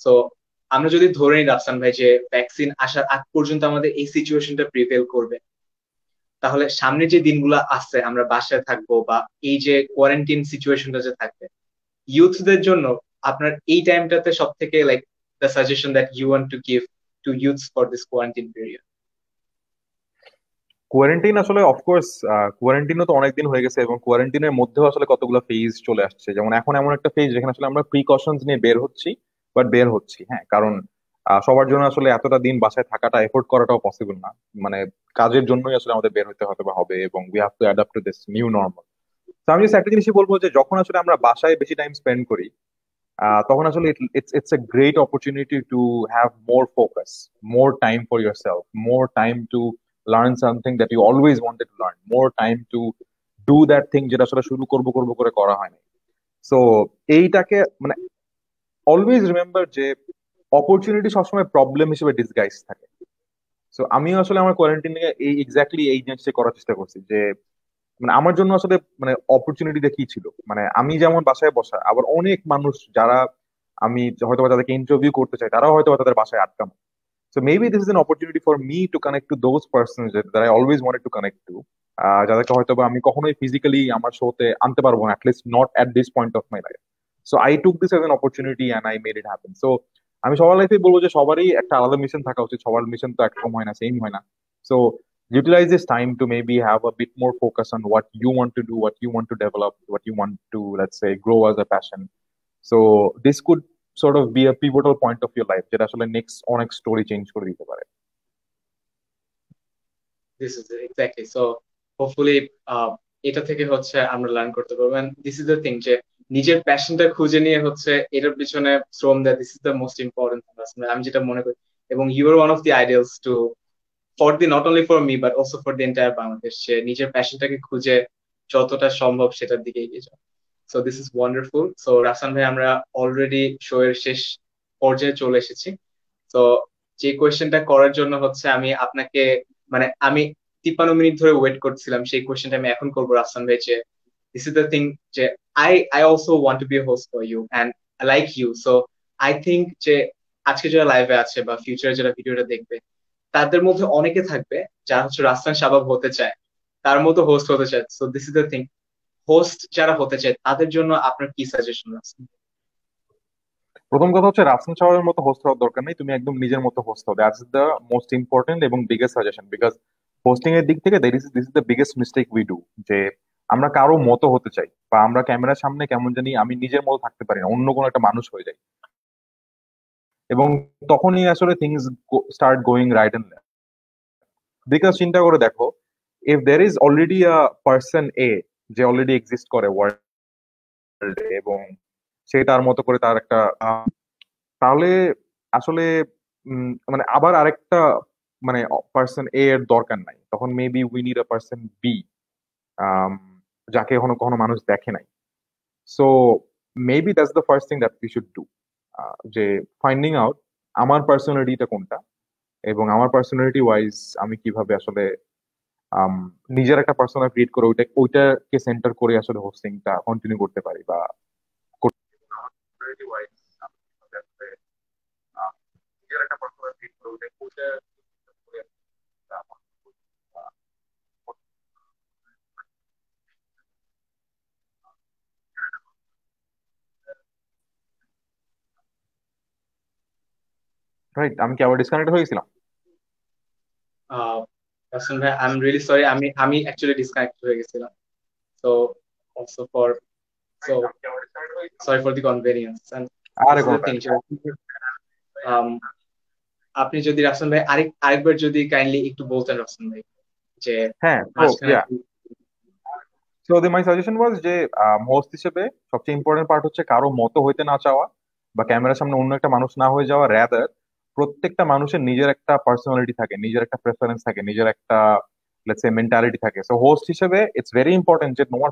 সো আমরা যদি ধরে নিই রাফসান ভাই যে ভ্যাকসিন আসার আগ পর্যন্ত আমাদের এই সিচুয়েশনটা প্রিভেল করবে, তাহলে সামনে যে দিনগুলো আসছে আমরা বাসায় থাকবো, বা এই যে কোয়ারেন্টিন সিচুয়েশনটা যে থাকবে, ইউথদের জন্য আপনার এই টাইমটাতে সব থেকে like the suggestion that you want to give to youths for this quarantine period? Quarantine আসলে অফকোর্স কোয়ারেন্টাইনও তো অনেকদিন হয়ে গেছে, এবং কোয়ারেন্টাইনের মধ্যেও আসলে কতগুলো ফেজ চলে আসছে। যেমন এখন এমন একটা ফেজ যেখানে আসলে আমরা প্রিকশনস নিয়ে বের হচ্ছি, বাট বের হচ্ছি, হ্যাঁ, কারণ সবার জন্য আসলে এতটা দিন বাসায় থাকাটা এফোর্ড করাটাও পসিবল না। মানে কাজের জন্যই আসলে আমাদের বের হতে হতে হবে, এবং we have to adapt to this new normal. তো আমি just একটা জিনিসই বলবো যে যখন আসলে আমরা বাসায় বেশি টাইম স্পেন্ড করি, তখন আসলে it's a great opportunity to have more focus, more time for yourself, more time to learn something that you always wanted to learn, more time to do that thing যেটা আসলে শুরু করবো করবো করে করা হয়নি। সো এইটাকে মানে অলওয়েজ রিমেম্বার যে অপরচুনিটি সবসময় প্রবলেম হিসেবে ডিসগাইজ থাকে। সো আমিও আসলে আমার কোয়ারেন্টিনে এই এক্স্যাক্টলি এই জিনিসটা করার চেষ্টা করছি যে মানে আমার জন্য আসলে মানে অপরচুনিটিটা কি ছিল, মানে আমি যেমন বাসায় বসা, আবার অনেক মানুষ যারা আমি হয়তো তাদেরকে ইন্টারভিউ করতে চাই, তারাও হয়তো তাদের বাসায় আটকানো। So maybe this is an opportunity for me to connect to those person that I always wanted to connect to, যাদেরকে হয়তো বা আমি কখনোই ফিজিক্যালি আমার শোতে আনতে পারবো না, at least not at this point of my life. So I took this age N opportunity and I made it happen. So আমি সবার লাইফে বলবো যে সবারই একটা আলাদা মিশন থাকা উচিত, সবার মিশন তো একরকম হয় না, সেম হয় না। So utilize this time to maybe have a bit more focus on what you want to do, what you want to develop, what you want to, let's say, grow as a passion. So this could sort of be a pivotal point of your life যেটা আসলে next অনেক story change করে দিতে পারে। This is it, exactly. So hopefully এটা থেকে হচ্ছে আমরা লার্ন করতে পারবো, and this is the thing যে নিজের প্যাশনটা খুঁজে নিয়ে হচ্ছে এটার পিছনে শ্রম দেয়, this is the most important আমি যেটা মনে করি। এবং you are one of the ideals to for the not only for me but also for the entire Bangladesh, যে নিজের প্যাশনটাকে খুঁজে যতটা সম্ভব সেটার দিকে এগিয়ে যাও। So this is wonderful. So Rasan ভাই, আমরা অলরেডি শো এর শেষ পর্যায়ে চলে এসেছি। তো যে কোয়েশ্চেনটা করার জন্য হচ্ছে আমি আপনাকে মানে আমি 53 মিনিট ধরে ওয়েট করছিলাম, সেই কোয়েশ্চেনটা আমি এখন করবো রাসান ভাই। যে দিস ইজ দ্য থিং যে I also want to be a host for you and like you. So I think যে আজকে যারা লাইভে আছে বা ফিউচারে যারা ভিডিওটা দেখবে, তাদের মধ্যে অনেকে থাকবে যারা হচ্ছে রাসলান শাবাব হতে চায়, তার মতো হোস্ট হতে চায়। So this is the thing, host যারা হতে চায় তাদের জন্য আপনার কি সাজেশন আছে? প্রথম কথা হচ্ছে রাফসান সাহেবের মতো হোস্ট হওয়ার দরকার নেই, তুমি একদম নিজের মতো হোস্ট হও, দ্যাটস দ্য মোস্ট ইম্পর্টেন্ট এবং বিগেস্ট সাজেশন। বিকজ হোস্টিং এর দিক থেকে this is the biggest mistake we do, যে আমরা কারো মতো হতে চাই, বা আমরা ক্যামেরার সামনে কেমন জানি আমি নিজের মতো থাকতে পারি না, অন্য কোনো একটা মানুষ হয়ে যাই, এবং তখনই আসলে things start going right and left. Because চিন্তা করে দেখো, if there is already a person এ যে অলরেডি এক্সিস্ট করে ওয়ার্ল্ডে, এবং সে তার মতো করে তার একটা তাহলে আসলে মানে আবার আরেকটা মানে পার্সন এ এর দরকার নাই, তখন maybe we need a person be যাকে কখনো কখনো মানুষ দেখে নাই। So maybe that's the first thing that we should do, যে ফাইন্ডিং আউট আমার পার্সোনালিটিটা কোনটা, এবং আমার পার্সোনালিটি ওয়াইজ আমি কিভাবে আসলে নিজের একটা পার্সোনা ক্রিয়েট করে ওইটাকে সেন্টার করে আসলে হোস্টিংটা কন্টিনিউ করতে পারি, বা নিজের একটা পার্সোনা ক্রিয়েট করে ওইটা রাইট। আমি কি আবার ডিসকানেক্ট হয়ে গেছিলাম? রাসেল ভাই, আই এম রিয়েলি সরি, আমি আমি অ্যাকচুয়ালি ডিসকানেক্ট হয়ে গেছিলাম। So also for so sorry for the convenience, and আরে দিস ইজ কোনো দ্য থিং। আপনি যদি রাসেল ভাই আরেকবার যদি কাইন্ডলি একটু বলতেন রাসেল ভাই, যে হ্যাঁ, তো মাঝখানে সো মাই সাজেশন ওয়াজ যে হোস্ট হিসেবে সবচেয়ে ইম্পর্টেন্ট পার্ট হচ্ছে কারো মতো হইতে না চাওয়া, বা ক্যামেরার সামনে অন্য একটা মানুষ না হয়ে যাওয়া। র্যাদার প্রত্যেকটা মানুষের নিজের একটা পার্সোনালিটি থাকে, নিজের একটা প্রেফারেন্স থাকে, নিজের একটা লেটস সে মেন্টালিটি থাকে। সো হোস্ট হিসেবে ইটস ভেরি ইম্পর্টেন্ট যে তোমার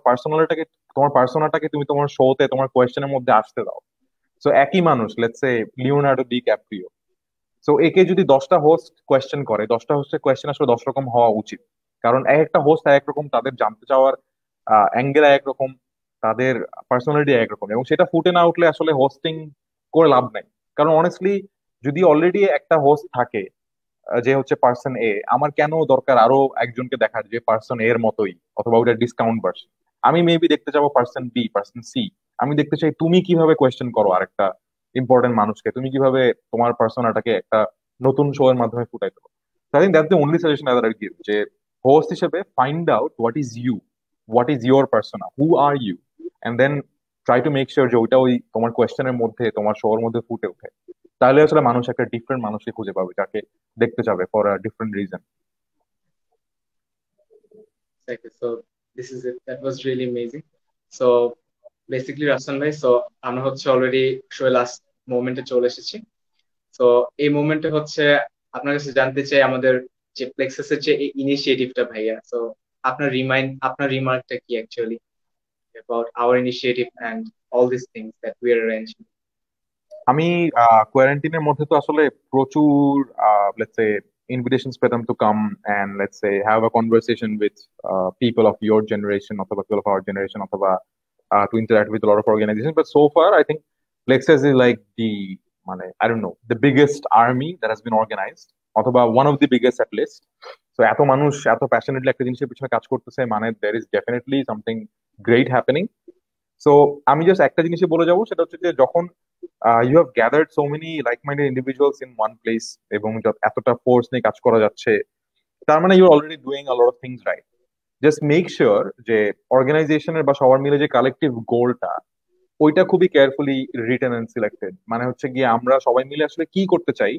পার্সোনাটাকে তুমি তোমার শোতে তোমার কোয়েশ্চেনের মধ্যে আসতে দাও। সো একই মানুষ, let's say Leonardo D Caprio, so একে যদি 10টা হোস্ট কোয়েশ্চেন করে, 10টা হোস্টের কোয়েশ্চেন আসলে 10 রকম হওয়া উচিত, কারণ এক একটা হোস্ট এক রকম, তাদের জানতে চাওয়ার অ্যাঙ্গেল একরকম, তাদের পার্সোনালিটি একরকম, এবং সেটা ফুটে না উঠলে আসলে হোস্টিং করে লাভ নাই। কারণ অনেস্টলি যদি অলরেডি একটা হোস্ট থাকে যে হচ্ছে পার্সন এ, আমার কেন দরকার আরো একজনকে দেখার যে পার্সন এর মতোই, অথবা ওটা ডিসকাউন্ট ভার্সন? আমি মেবি দেখতে যাবো পার্সন বি, পার্সন সি। আমি দেখতে চাই তুমি কিভাবে কোয়েশ্চেন করো আরেকটা ইম্পর্টেন্ট মানুষকে, তুমি কিভাবে তোমার পার্সোনাটাকে একটা নতুন শো এর মাধ্যমে ফুটাই তোলো। I think that's the only suggestion I will give, যে হোস্ট হিসেবে find out what is your persona, who are you, and then try to make sure যে ওইটা ওই তোমার কোয়েশ্চেনের মধ্যে, তোমার শো এর মধ্যে ফুটে ওঠে। তাহলে আসলে মানুষ একটা ডিফারেন্ট মানুষকে খুঁজে পাবে যাকে দেখতে যাবে for a different reason. Exactly. So this is it. That was really amazing. So basically Rafsan ভাই, সো আমরা হচ্ছে অলরেডি শো লাস্ট মোমেন্টে চলে এসেছি। তো এই মোমেন্টে হচ্ছে আপনার কাছে জানতে চাই আমাদের যে প্লেক্সাসের যে ইনিশিয়েটিভটা ভাইয়া, তো আপনার রিমার্কটা কি actually about our initiative and all these things that we are arranging. আমি কোয়ারেন্টিনের মধ্যে তো আসলে প্রচুর লেটস সে ইনভিটেশনস পেতাম to come and let's say have a conversation with people of your generation অথবা পিপল অফ আওয়ার জেনারেশন অথবা to interact with a lot of organizations. But so far, I think Plexus is like the, I don't know, the biggest army that has been organized, অথবা one of the biggest at least. So এত মানুষ এত প্যাশনেটলি একটা জিনিসের পিছনে কাজ করতেছে, মানে there is definitely something great happening. So আমি জাস্ট একটা জিনিসই বলে যাবো, সেটা হচ্ছে যে যখন you have gathered so many like minded individuals in one place, এবং এতটা ফোর্স নিয়ে কাজ করা যাচ্ছে, তার মানে you already doing a lot of things right. Just make sure যে অর্গানাইজেশনের বা সবার মিলে যে কালেকটিভ গোলটা, ওইটা খুবই কেয়ারফুলি রিটেন এন্ড সিলেক্টেড। মানে হচ্ছে গিয়ে আমরা সবাই মিলে আসলে কি করতে চাই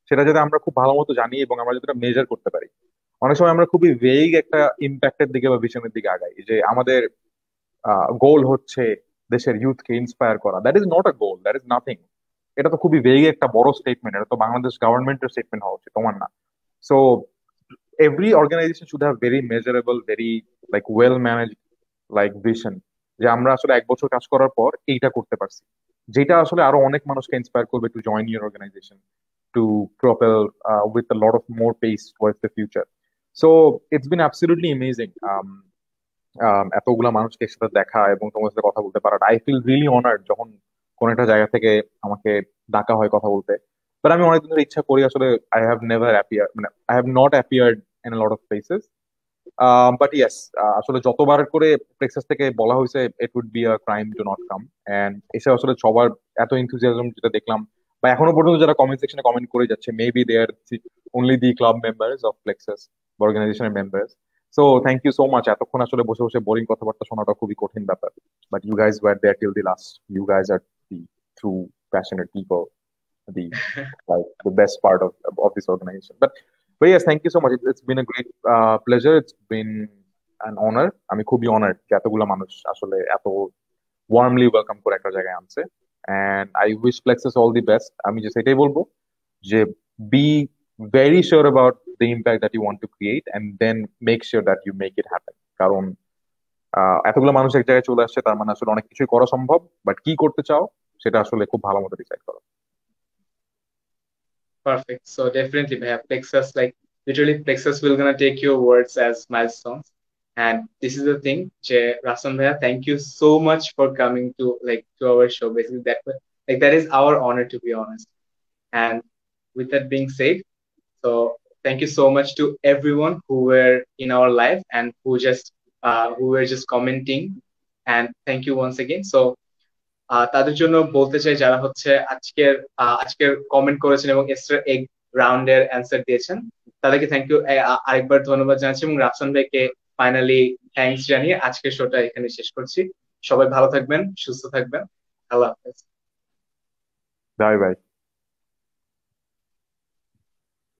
সেটা যাতে আমরা খুব ভালো মতো জানি এবং আমরা যেটা মেজার করতে পারি। অনেক সময় আমরা খুবই ভেগ একটা ইম্প্যাক্টের দিকে বা ভিশনের দিকে আগাই, যে আমাদের গোল হচ্ছে দেশের ইউথকে ইন্সপায়ার করা। That is not a goal, that is nothing. এটা তো খুবই ভেগ একটা বড় স্টেটমেন্ট, এটা তো বাংলাদেশ গভর্নমেন্টের স্টেটমেন্ট হওয়া উচিত, তোমার না। So every organization should have very measurable, very like well managed like vision, যে আমরা আসলে এক বছর কাজ করার পর এইটা করতে পারছি, যেটা আসলে আরো অনেক মানুষকে ইন্সপায়ার করবে to join your organization, to propel with a lot of more pace towards the future. So it's been absolutely amazing, এতগুলা মানুষকে একসাথে দেখা এবং তোমার সাথে কথা বলতে পারা। আই ফিল রিয়েলি অনার্ড যখন কোন একটা জায়গা থেকে আমাকে ডাকা হয় কথা বলতে। বাট আমি অনেকদিন ধরে ইচ্ছা করি আসলে, আই হ্যাভ নেভার অ্যাপিয়ার, মানে I have not appeared in lot of places. But yes, আসলে যতবার করে প্লেক্সাস থেকে বলা হয়েছে it would be a crime to not come, and এসে আসলে সবার এত এনথুজিয়াজম যেটা দেখলাম, বা এখনো পর্যন্ত যারা কমেন্ট সেকশনে কমেন্ট করে যাচ্ছে, maybe they are only the club members of Plexus বা অর্গানাইজেশনের members. So thank you so much. এতক্ষণ আসলে বসে বসে বোরিং কথাবার্তা শোনাটা খুবই কঠিন ব্যাপার, but you guys were there till the last. You guys are the true passionate people, the like the best part of this organization. But yes, thank you so much. It's been a great pleasure. It's been an honor. আমি খুবই honored যে এতগুলা মানুষ আসলে এত warmly welcome করে একটা জায়গায় আনছে, and I wish Plexus all the best. আমি just এটাই বলবো যে be very sure about the impact that you want to create, and then make sure that you make it happen. কারণ এতগুলো মানুষ এক জায়গায় চলে আসছে, তার মানে আসলে অনেক কিছুই করা সম্ভব, বাট কি করতে চাও সেটা আসলে খুব ভালো মতো ডিসাইড করো। Perfect. So definitely we have Plexus, like literally Plexus will gonna take your words as milestones. And this is the thing, Jay Rasan Bhaiya, thank you so much for coming to to our show. Basically that is our honor, to be honest. And with that being said, so thank you so much to everyone who were in our live and who were just commenting. And thank you once again. So তাদের জন্য বলতে চাই যারা হচ্ছে আজকের কমেন্ট করেছেন এবং এক্সট্রা এগ রাউন্ডের অ্যান্সার দিয়েছেন, তাদেরকে থ্যাংক ইউ আরেকবার ধন্যবাদ জানাচ্ছি, এবং রাফসান ভাইকে ফাইনালি থ্যাঙ্কস জানিয়ে আজকের শোটা এখানে শেষ করছি। সবাই ভালো থাকবেন, সুস্থ থাকবেন। আল্লাহ হাফেজ। Bye bye.